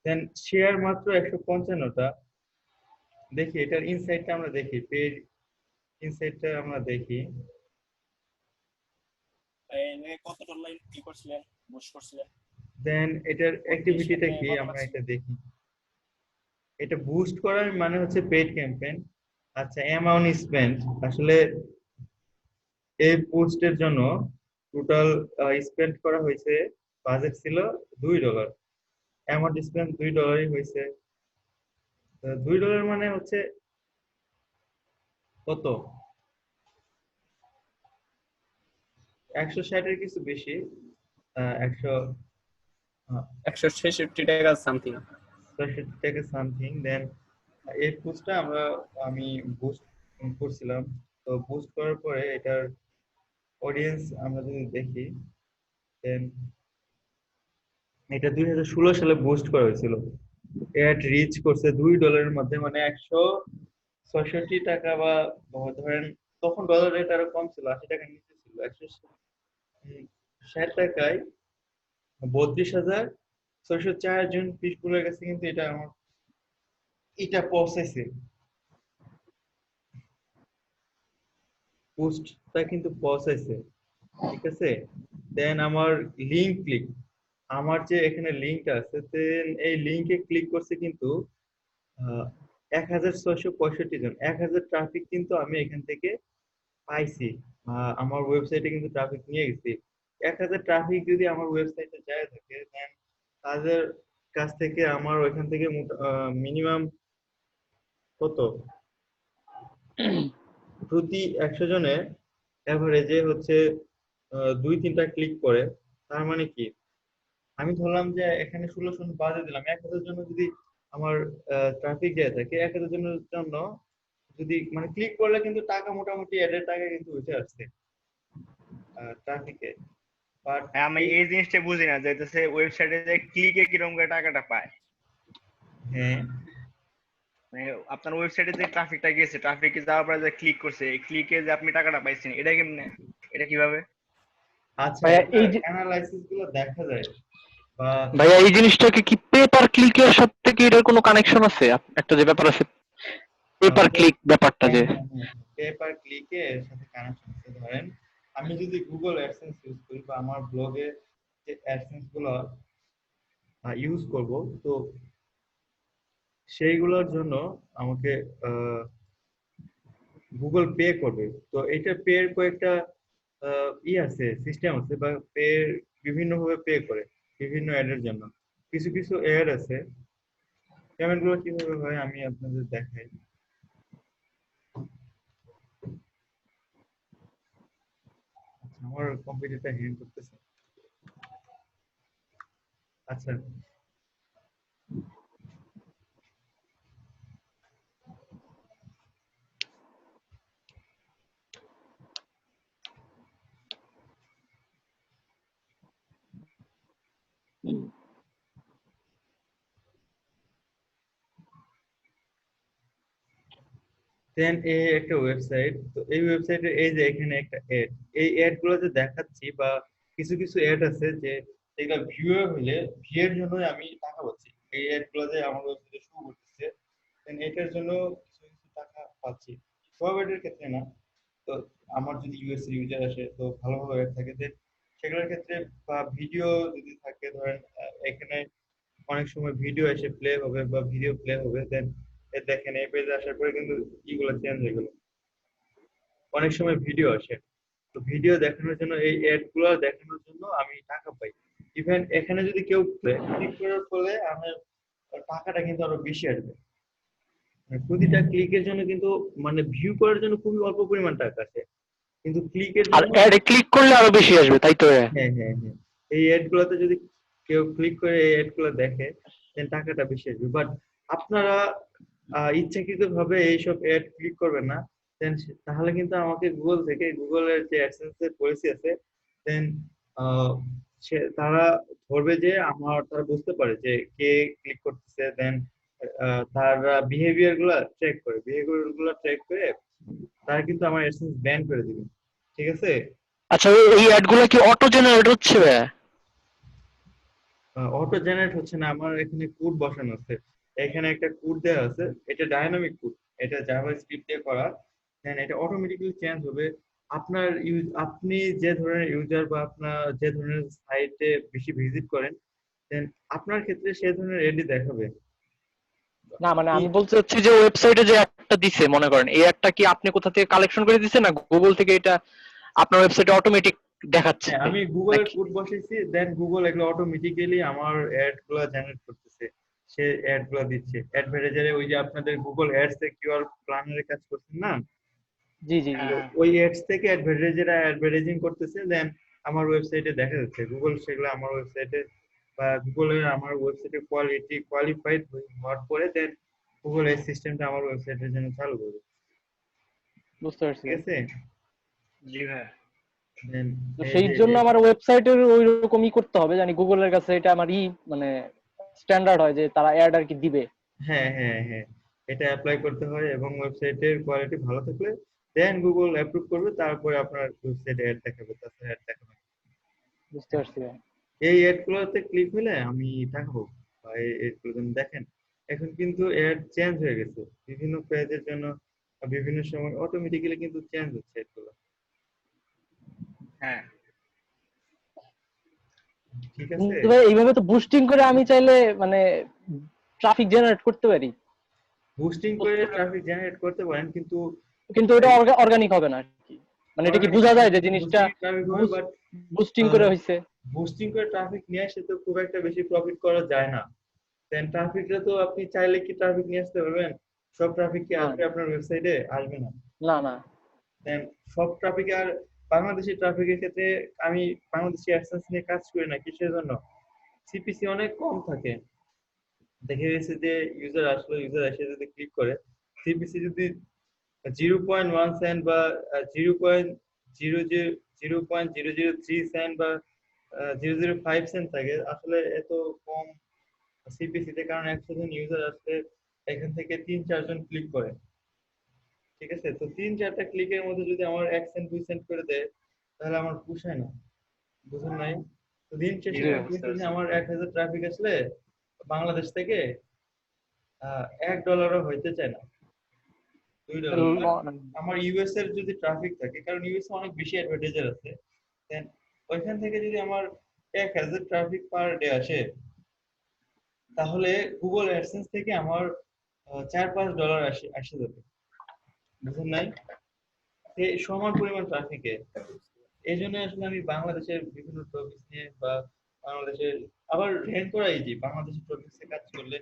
দেন শেয়ার মাত্র 155টা। দেখি এটার ইনসাইটটা আমরা দেখি, পেইড ইনসাইটটা আমরা দেখি। কতটা লাইন কি করছিলেন, বুশ করছিলেন? দেন এটার অ্যাক্টিভিটিটা কি আমরা এটা দেখি। এটা বুস্ট করার মানে হচ্ছে পেইড ক্যাম্পেইন। আচ্ছা, অ্যামাউন্ট স্পেন্ড, আসলে এই পোস্টের জন্য টোটাল স্পেন্ড করা হয়েছে, বাজেট ছিল $2, অ্যামাউন্ট স্পেন্ড $2 হয়েছে। $2 মানে হচ্ছে কত, 160-এর কিছু বেশি, 166 টাকা সামথিং। 160 টাকা সামথিং। দেন এই পোস্টটা আমি বুস্ট করছিলাম, তো বুস্ট করার পরে এটার অডিয়েন্স আমরা যদি দেখি, দেন এটা 2016 সালে বুস্ট করা হয়েছিল। এড রিচ করছে $2 মধ্যে, মানে 166 টাকা বা ধরেন তখন ডলার রেট আরো কম ছিল, 80 টাকার নিচে ছিল। 160 টাকায় 32,604 জন পিসফুলের কাছে কিন্তু এটা পৌঁছাইছে, পোস্টটা কিন্তু পৌঁছাইছে, ঠিক আছে। দেন আমার লিঙ্ক ক্লিক, আমার যে এখানে লিঙ্কটা আছে, দেন এই লিঙ্কে ক্লিক করছে কিন্তু 1,665 জন। 1,000 ট্রাফিক কিন্তু আমি এখান থেকে পাইছি, আমার ওয়েবসাইটে কিন্তু ট্রাফিক নিয়ে গেছি। 1,000 ট্রাফিক যদি আমার ওয়েবসাইটে যায় থাকে, দেন তাদের কাছ থেকে আমার ওইখান থেকে মিনিমাম কত, প্রতি 100 জনে অ্যাভারেজে হচ্ছে 2-3টা ক্লিক করে। তার মানে কি, আমি ধরলাম যে এখানে 1600 বাদে দিলাম, 1,000 জন্য যদি আমার ট্রাফিক যায় থাকে, 1,000 জনের জন্য যদি মানে ক্লিক করলে কিন্তু টাকা মোটামুটি এডের টাকা কিন্তু উঠে আসছে ট্রাফিকে। বাট হ্যাঁ, আমি এই জিনিসটা বুঝি না, যাইতেছে ওয়েবসাইটে যে ক্লিকে কিরকম করে টাকাটা পায়। হ্যাঁ, মানে আপনার ওয়েবসাইটে যে ট্রাফিকটা গেছে, ট্রাফিকে যাওয়ার পরে যে ক্লিক করছে, এই ক্লিকে যে আপনি টাকাটা পাইছেন, এটা কেমনে, এটা কিভাবে? আচ্ছা, ভাইয়া এটা এই যে অ্যানালাইসিস গুলো দেখা যায় বা ভাইয়া এই জিনিসটাকে কি পে পার ক্লিকের সাথে কি এটার কোনো কানেকশন আছে? একটা যে ব্যাপার আছে পে পার ক্লিক ব্যাপারটা যে, পে পার ক্লিকে এর সাথে কানেকশন আছে। ধরেন আমি যদি গুগল অ্যাডসেন্স ইউজ করি বা আমার ব্লগে যে অ্যাডসেন্স গুলো ইউজ করব, তো সেইগুলোর জন্য আমাকে গুগল পে করবে। তো এটা পে এর কয়েকটা আছে, সিস্টেম আছে, বা পে বিভিন্ন ভাবে পে করে বিভিন্ন অ্যাডের জন্য। কিছু কিছু অ্যাড আছে, পেমেন্ট গুলো কিভাবে হয় আমি আপনাদের দেখাই। আচ্ছা, আমার কম্পিউটারটা হ্যাং করতেছে। আচ্ছা, দেন এই একটা ওয়েবসাইট, তো এই ওয়েবসাইটে এই যে এখানে একটা অ্যাড, এই অ্যাড গুলো যে দেখাচ্ছি, বা কিছু কিছু অ্যাড আছে যে এগুলো ভিউ হলে ভিউ এর জন্যই আমি টাকা পাচ্ছি। এই অ্যাড গুলো যে আমার ওয়েবসাইটে শো করতেছে, দেন এটার জন্য কিছু কিছু টাকা পাচ্ছি। সব অ্যাডের ক্ষেত্রে না। তো আমার যদি ইউএস ইউজার আসে, তো ভালো ভালো অ্যাড থাকে, দেন সেগুলোর ক্ষেত্রে, বা ভিডিও যদি থাকে, ধরেন এখানে অনেক সময় ভিডিও এসে প্লে হবে বা ভিডিও প্লে হবে, দেন দেখেন এই পেজে আসার পরে কিন্তু ইগুলো চেঞ্জ হয়ে গেল। অনেক সময় ভিডিও আসে, তো ভিডিও দেখানোর জন্য এই অ্যাড গুলো দেখানোর জন্য আমি টাকা পাই। ইভেন এখানে যদি কেউ ক্লিক করার ফলে আমার টাকাটা কিন্তু আরো বেশি আসবে। মানে প্রতিটা ক্লিকের জন্য কিন্তু, মানে ভিউ করার জন্য খুবই অল্প পরিমাণ টাকা আসে, কিন্তু ক্লিকের আর জন্য, অ্যাডে ক্লিক করলে আরো বেশি আসবে, তাই তো? হ্যাঁ হ্যাঁ হ্যাঁ, এই অ্যাড গুলোতে যদি কেউ ক্লিক করে এই অ্যাড গুলো দেখে, দেন টাকাটা বেশি আসবে। বাট আপনারা ইচ্ছাকৃত ভাবে এইসব অ্যাড ক্লিক করবেন না, দেন তাহলে কিন্তু আমাকে গুগল থেকে, গুগলের যে অ্যাডসেন্স এর পলিসি আছে, দেন তারা ধরবে যে তারা বুঝতে পারে যে কে ক্লিক করতেছে, দেন তারা বিহেভিয়ার গুলা ট্র্যাক করে তারা কিন্তু আমার অ্যাডসেন্স ব্যান করে দিবে, ঠিক আছে। আচ্ছা, এই অ্যাড গুলো কি অটো জেনারেট হচ্ছে ভাইয়া? অটো জেনারেট হচ্ছে না, আমার এখানে কোড বসানো আছে। এখানে একটা কোড দেওয়া আছে, এটা ডাইনামিক কোড, এটা জাভা স্ক্রিপ্ট দিয়ে করা। দেন এটা অটোমেটিক্যালি চেঞ্জ হবে। আপনি যে ধরনের ইউজার বা আপনার যে ধরনের সাইটে বেশি ভিজিট করেন, দেন আপনার ক্ষেত্রে সে ধরনের এডি দেখাবে। না মানে আপনি, আমি বলতে চাচ্ছি যে ওয়েবসাইটে যে একটা দিছে, মনে করেন এই একটা কি আপনি কোথা থেকে কালেকশন করে দিছে, না গুগল থেকে এটা আপনার ওয়েবসাইটে অটোমেটিক দেখাচ্ছে হ্যাঁ, আমি গুগলের নাকি? কোড বসাইছি, দেন গুগল এগুলো অটোমেটিক্যালি আমার অ্যাড গুলো জেনারেট করতেছে, সে অ্যাড গুলো দিচ্ছে অ্যাডভার্টাইজারে। ওই যে আপনাদের গুগল অ্যাডস এর কিউআর প্ল্যানের কাজ করছেন না, জি জি জি। তো ওই অ্যাডস থেকে অ্যাডভার্টাইজাররা অ্যাডভার্টাইজিং করতেছে, দেন আমার ওয়েবসাইটে দেখা যাচ্ছে। গুগল সেগুলো আমার ওয়েবসাইটে, বা গুগলের আমার ওয়েবসাইটে কোয়ালিফাইড হওয়ার পরে, দেন গুগল এই সিস্টেমটা আমার ওয়েবসাইটের জন্য চালু করবে। বুঝতে পারছি ঠিক ভাই। আছে? জি ভাই। দেন তো এই সেই যে জন্য আমার ওয়েবসাইটের ওই রকমই করতে হবে, জানি গুগলের কাছে এটা আমার মানে স্ট্যান্ডার্ড হয় যে তারা অ্যাড আর কি দিবে। হ্যাঁ হ্যাঁ হ্যাঁ, এটা অ্যাপ্লাই করতে হয় এবং ওয়েবসাইটের কোয়ালিটি ভালো থাকলে দেন গুগল অ্যাপ্রুভ করবে, তারপরে আপনার ওয়েবসাইটে অ্যাড দেখাবে, তাছাড়া অ্যাড দেখাবে না। বুঝতে পারছি ভাই। এই অ্যাড গুলোতে ক্লিক হলে আমি দেখাবো, বা এই অ্যাড গুলো যেন দেখেন। এখন কিন্তু অ্যাড চেঞ্জ হয়ে গেছে বিভিন্ন পেজের জন্য, বিভিন্ন সময় অটোমেটিক্যালি কিন্তু চেঞ্জ হচ্ছে অ্যাড গুলো। হ্যাঁ ঠিক আছে? কিন্তু ভাই এইভাবে তো বুস্টিং করে আমি চাইলে মানে ট্রাফিক জেনারেট করতে পারি, বুস্টিং করে ট্রাফিক জেনারেট করতে পারেন, কিন্তু কিন্তু ওটা অর্গানিক হবে না আর কি। মানে এটা কি অর্গানিক বোঝা হবে যায় যে কিন্তু জিনিসটা বুস্টিং ট্রাফিক হবে, বাট বুস্টিং করে হয়েছে? বুস্টিং করে ট্রাফিক নিয়ে আসে তো খুব একটা বেশি প্রফিট করা যায় না। দেন ট্রাফিকটা তো আপনি চাইলে কি ট্রাফিক নিয়ে আসতে পারবেন? সব ট্রাফিক কি না আসবে আপনার ওয়েবসাইটে? আসবে না। না না। দেন সব ট্রাফিক আর বাংলাদেশি ট্রাফিকের ক্ষেত্রে আমি বাংলাদেশি অ্যাডসেন্স নিয়ে কাজ করি না, কিসের জন্য? সিপিসি অনেক কম থাকে। দেখে গেছে যে ইউজার আসলো, ইউজার এসে যদি ক্লিক করে, সিপিসি যদি 0.1 সেন্ট বা 0.0003 সেন্ট বা 0.05 সেন্ট থাকে, আসলে এত কম সিপিসি তে, কারণ 100 জন ইউজার আসলে এখান থেকে 3-4 জন ক্লিক করে। ঠিক আছে? তো 3-4টা ক্লিকের মধ্যে যদি আমার 1 সেন্ট 2 সেন্ট করে দেয়, তাহলে আমার পোষায় না। বুঝুন নাই? তো দিন জি শেষে ভাই, দেখা বুঝতে গেছে যে পারছি। আমার 1,000 ট্রাফিক আসলে বাংলাদেশ থেকে $1 হইতে চায় না, $2। বাট আমার ইউএস এর যদি ট্রাফিক থাকে, কারণ ইউএস অনেক বেশি অ্যাডভার্টাইজার আছে, দেন ওইখান থেকে যদি আমার 1,000 ট্রাফিক পার ডে আসে, তাহলে গুগল অ্যাডসেন্স থেকে আমার $4-5 আসে আসে যাবে। বুঝুন নাই? এই সমান পরিমাণ ট্রাফিকে। এই জন্য আসলে আমি বাংলাদেশের বিভিন্ন টপিক নিয়ে বা বাংলাদেশের আবার র্যাঙ্ক করা ইজি, বাংলাদেশের টপিক্সে কাজ করলে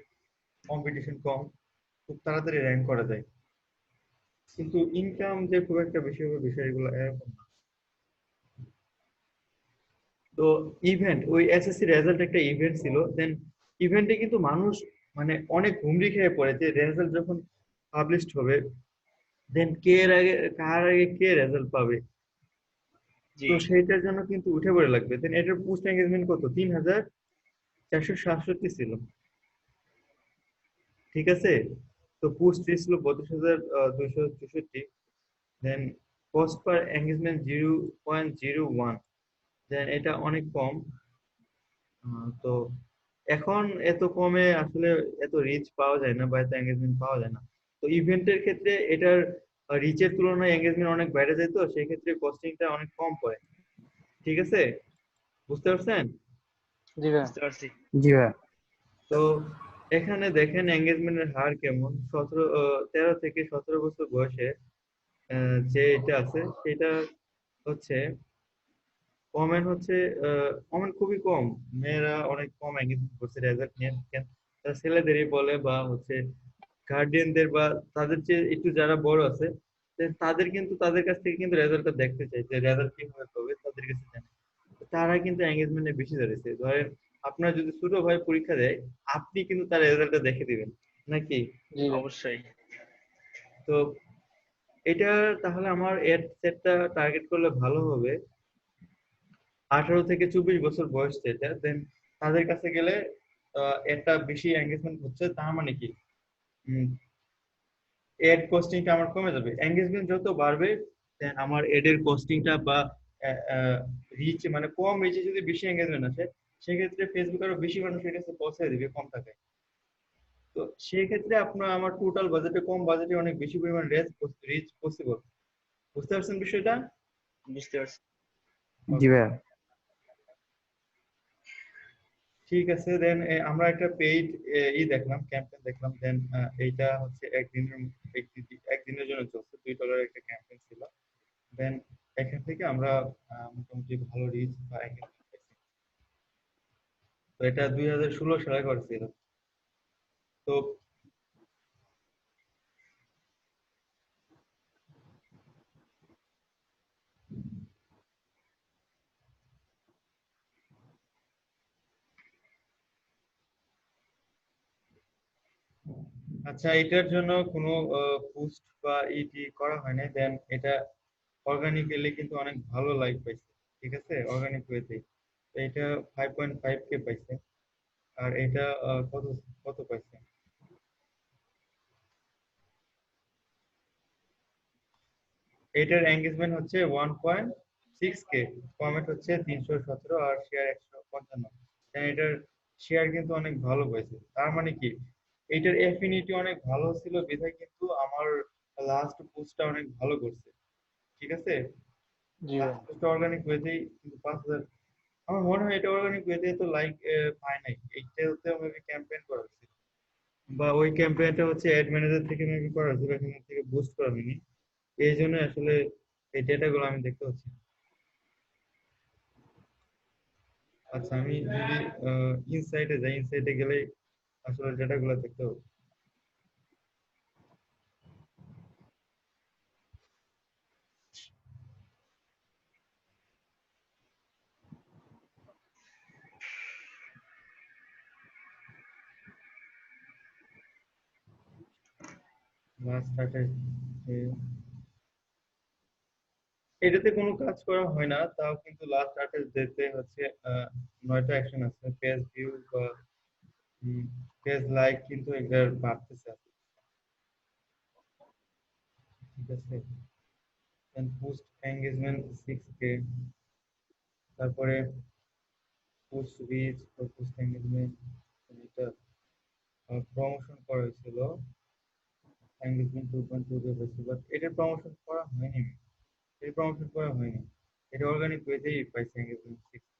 কম্পিটিশন কম, খুব তাড়াতাড়ি র্যাঙ্ক করা যায়, কিন্তু ইনকাম যে খুব একটা বেশি হবে বিষয়গুলো এরকম না। তো ইভেন্ট, ওই এসএসসি রেজাল্ট একটা ইভেন্ট ছিল, দেন ইভেন্টে কিন্তু মানুষ মানে অনেক হুমড়ি খেয়ে পড়ে যে রেজাল্ট যখন পাবলিশড হবে, দেন কে এর আগে কার আগে কে রেজাল্ট পাবে। জি তো সেইটার জন্য কিন্তু উঠে পড়ে লাগবে। দেন এটার পোস্ট এঙ্গেজমেন্ট কত? 3,467 ছিল। ঠিক আছে? তো পোস্ট ছিল 32,264। দেন কস্ট পার এঙ্গেজমেন্ট 0.01। দেন এটা অনেক কম। তো এখন এত কমে আসলে এত রিচ পাওয়া যায় না বা এত এঙ্গেজমেন্ট পাওয়া যায় না। তো ইভেন্টের ক্ষেত্রে এটার রিচের তুলনায় এঙ্গেজমেন্ট অনেক বেড়ে যায়, তো সেই ক্ষেত্রে কস্টিংটা অনেক কম পড়ে। ঠিক আছে? বুঝতে পারছেন? জি ভাই। বুঝতে পারছি। জি ভাই। তো এখানে দেখেন এঙ্গেজমেন্টের হার কেমন। 13 থেকে 17 বছর বয়সে যে এটা আছে সেটা হচ্ছে কমেন্ট হচ্ছে, কমেন্ট খুবই কম। মেয়েরা অনেক কম এঙ্গেজমেন্ট করছে রেজাল্ট নিয়ে। তারা ছেলেদেরই বলে বা হচ্ছে গার্ডিয়ানদের বা তাদের যে একটু যারা বড় আছে, তাদের কিন্তু তাদের কাছ থেকে কিন্তু রেজাল্টটা দেখতে চাই যে রেজাল্ট কিভাবে হবে, তাদের কাছে জানে। তারা কিন্তু এঙ্গেজমেন্টে বেশি ধরেছে। ধরেন আপনার যদি ছোট ভাই পরীক্ষা দেয়, আপনি কিন্তু তার রেজাল্টটা দেখে দিবেন নাকি? জি ভাই। অবশ্যই। তো এটা তাহলে আমার এড সেটটা টার্গেট করলে ভালো হবে 18 থেকে 24 বছর বয়স যেটা, দেন তাদের কাছে গেলে একটা বেশি এঙ্গেজমেন্ট হচ্ছে, তার মানে কি এড কস্টিংটা আমার কমে যাবে। এঙ্গেজমেন্ট যত বাড়বে দেন আমার এডের কস্টিংটা বা রিচ, মানে কম রিচে যদি বেশি এঙ্গেজমেন্ট আসে, সেক্ষেত্রে ফেসবুক আরো বেশি মানুষের কাছে পৌঁছে দিবে কম টাকায়। তো সেই ক্ষেত্রে আপনার আমার টোটাল বাজেটে, কম বাজেটে অনেক বেশি পরিমাণ রিচ পসিবল। বুঝতে পারছেন বিষয়টা? বুঝতে পারছি। জি ওকে, ভাই। ঠিক আছে। দেন আমরা একটা পেইড দেখলাম, ক্যাম্পেইন দেখলাম। দেন এইটা হচ্ছে একদিনের জন্য চলছে, $2 একটা ক্যাম্পেইন ছিল। দেন এখান থেকে আমরা মোটামুটি ভালো রিচ বা engagement পাইছি। তো এটা 2016 সালে করেছিল। তো আচ্ছা, এটার জন্য কোনো পোস্ট বা ইটি করা হয় না, দেন এটা অর্গানিক্যালি কিন্তু অনেক ভালো লাইক পাইছে। ঠিক আছে, অর্গানিক ওয়েতে এটা 5.5K পাইছে। আর এটা কত কত পাইছে? এটার এঙ্গেজমেন্ট হচ্ছে 1.6K, কমেন্ট হচ্ছে 317 আর শেয়ার 155। এটার শেয়ার কিন্তু অনেক ভালো পাইছে। তার মানে কি, এটার এফিনিটি অনেক ভালো ছিল বিধায় কিন্তু আমার লাস্ট পোস্টটা অনেক ভালো করছে। ঠিক আছে, জি ভাই। লাস্ট পোস্ট অর্গানিক ওয়েতেই কিন্তু 5,000। আমার মনে হয় এটা অর্গানিক ওয়েতে তো লাইক পায় নাই, এইটা হচ্ছে মেবি ক্যাম্পেইন করা হয়েছে, বা ওই ক্যাম্পেইনটা হচ্ছে অ্যাড ম্যানেজার থেকে মেবি করা হয়েছে, এখান থেকে বুস্ট করা হয়নি। এই জন্য আসলে এই ডেটাগুলো আমি দেখতে পাচ্ছি না। আচ্ছা, আমি যদি ইনসাইটে যাই, ইনসাইটে গেলে আসলে ডেটাগুলো দেখতে হবে। লাস্ট স্টার্টেড, এটাতে কোনো কাজ করা হয় না, তাও কিন্তু লাস্ট স্টার্টেড যেতে হচ্ছে 9টা অ্যাকশন আছে, পেজ ভিউ বা পেজ লাইক কিন্তু এগুলো বাড়তেছে। ঠিক আছে, পোস্ট এঙ্গেজমেন্ট 6K, তারপরে পোস্ট রিচ বা পোস্ট এঙ্গেজমেন্ট, এটা প্রমোশন করা হয়েছিল, এঙ্গেজমেন্ট 2.2 হয়েছে, বাট এটার প্রমোশন করা হয়নি, এটা প্রমোশন করা হয়নি, এটা অর্গানিক ওয়েতেই পাইছে এঙ্গেজমেন্ট 6K।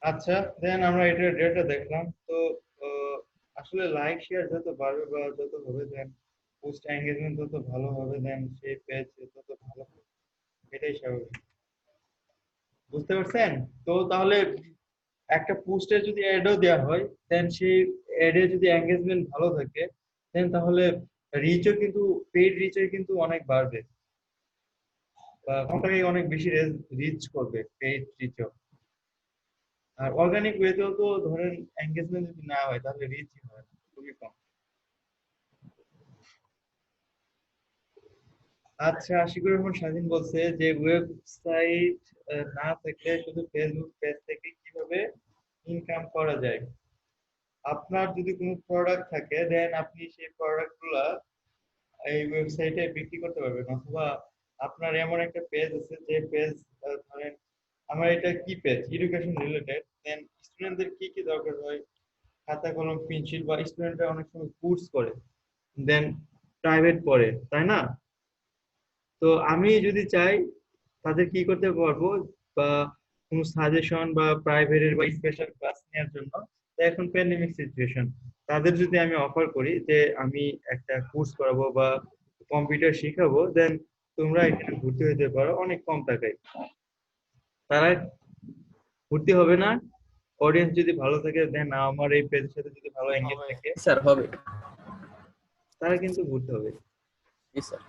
আচ্ছা, দেন আমরা এটার ডেটা দেখলাম তো। আহ, আসলে লাইক শেয়ার যত বাড়বে বা যত হবে, দেন পোস্ট এঙ্গেজমেন্ট তত ভালো হবে, দেন সেই পেজ তত ভালো হবে, এটাই স্বাভাবিক। বুঝতে পারছেন? তো তাহলে একটা পোস্টে যদি অ্যাডও দেওয়া হয়, দেন সেই অ্যাডে যদি এঙ্গেজমেন্ট ভালো থাকে, দেন তাহলে রিচও কিন্তু, পেইড রিচও কিন্তু অনেক বাড়বে, বা কোম্পানি অনেক বেশি রিচ করবে পেইড রিচও। আর অর্গানিক ওয়েতেও তো ধরেন এঙ্গেজমেন্ট যদি না হয় তাহলে রিচই হয় না, খুবই কম। আচ্ছা, আশিকুর রহমান স্বাধীন বলছে যে ওয়েবসাইট না থাকলে শুধু ফেসবুক পেজ থেকে কিভাবে ইনকাম করা যায়। আপনার যদি কোনো প্রোডাক্ট থাকে, দেন আপনি সেই প্রোডাক্ট গুলা এই ওয়েবসাইটে বিক্রি করতে পারবেন, অথবা আপনার এমন একটা পেজ আছে যে পেজ, ধরেন আমার এটা কি পেজ, এডুকেশন রিলেটেড, দেন স্টুডেন্টদের কি কি দরকার হয়, খাতা কলম পেন্সিল, বা স্টুডেন্টরা অনেক সময় কোর্স করে, দেন প্রাইভেট পড়ে, তাই না? তো আমি যদি চাই তাদের কি করতে পারবো, বা কোনো সাজেশন বা প্রাইভেটের বা স্পেশাল ক্লাস নেওয়ার জন্য, তো এখন প্যান্ডেমিক সিচুয়েশন, তাদের যদি আমি অফার করি যে আমি একটা কোর্স করাবো বা কম্পিউটার শিখাবো, দেন তোমরা এখানে ভর্তি হতে পারো অনেক কম টাকায়। তারা ভর্তি হবে না, অডিয়েন্স যদি ভালো থাকে, দেন আমার এই পেজের সাথে যদি ভালো এঙ্গেজ হবে থাকে, স্যার, হবে। তারা কিন্তু ভর্তি হবে। জি স্যার।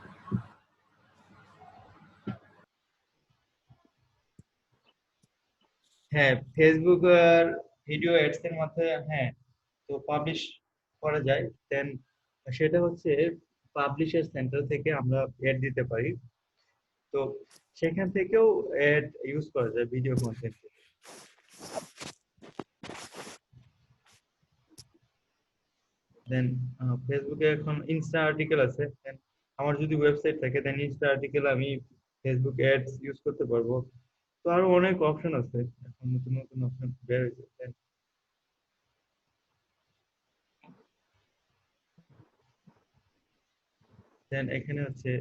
হ্যাঁ, ফেসবুক আর ভিডিও অ্যাডস এর মাধ্যমে, হ্যাঁ, তো পাবলিশ করা যায়, দেন সেটা হচ্ছে পাবলিশার সেন্টার থেকে আমরা অ্যাড দিতে পারি, তো সেখান থেকেও অ্যাড ইউজ করা যায় ভিডিও কন্টেন্ট। দেন ফেসবুকে এখন ইনস্টা আর্টিকেল আছে, দেন আমার যদি ওয়েবসাইট থাকে, দেন ইনস্টা আর্টিকেল আমি ফেসবুক অ্যাডস ইউজ করতে পারবো। তো আরো অনেক অপশন আছে, এখন নতুন নতুন অপশন বের হয়েছে। দেন এখানে হচ্ছে,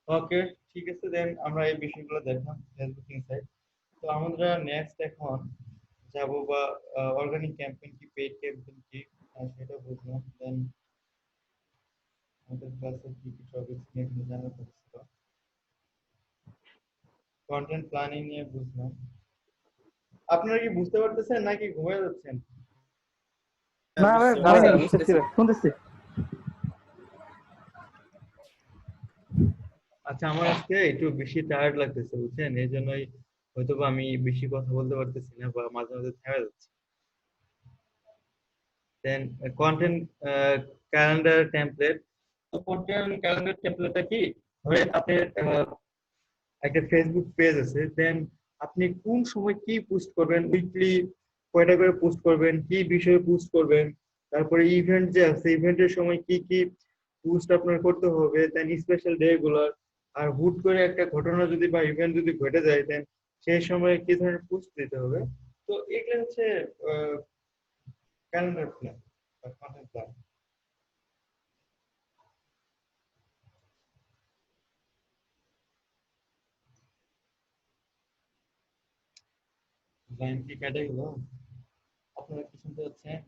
ওকে, ঠিক আছে, দেন আমরা এই বিষয়গুলো দেখলাম ফেসবুক ইনসাইট। তো আমরা নেক্সট এখন যাবো বা অর্গানিক ক্যাম্পেইন কি পেইড ক্যাম্পেইন কি সেটা বুঝলাম। দেন আমাদের ক্লাসে কি কি টপিকস নিয়ে এখানে জানার কথা ছিল, কন্টেন্ট প্ল্যানিং নিয়ে বুঝলাম। আপনারা কি বুঝতে পারতেছেন নাকি ঘুমিয়ে যাচ্ছেন? না ভাই না ঘুমাই স্যার নাই, বুঝতেছি। শুনতেছি। আচ্ছা, আমার আজকে একটু বেশি টায়ার্ড লাগতেছে বুঝছেন, এই জন্যই হয়তো বা আমি বেশি কথা বলতে পারতেছি না বা মাঝে মাঝে থেমে যাচ্ছি। Then content calendar template. Content calendar টেমপ্লেটটা কি, ধরেন আপনার একটা ফেসবুক পেজ আছে, দেন আপনি কোন সময় কি পোস্ট করবেন, উইকলি কয়টা করে পোস্ট করবেন, কি বিষয়ে পোস্ট করবেন, তারপরে ইভেন্ট যে আছে ইভেন্টের সময় কি কি পোস্ট আপনার করতে হবে, দেন স্পেশাল ডে গুলার, আর হুট করে একটা ঘটনা যদি বা ইভেন্ট যদি ঘটে যায় দেন সেই সময় কি ধরনের পোস্ট দিতে হবে। তো এগুলো হচ্ছে ক্যালেন্ডার প্ল্যান বা কন্টেন্ট প্ল্যান। লাইন কি কেটে গেল? আপনারা কি শুনতে পাচ্ছেন?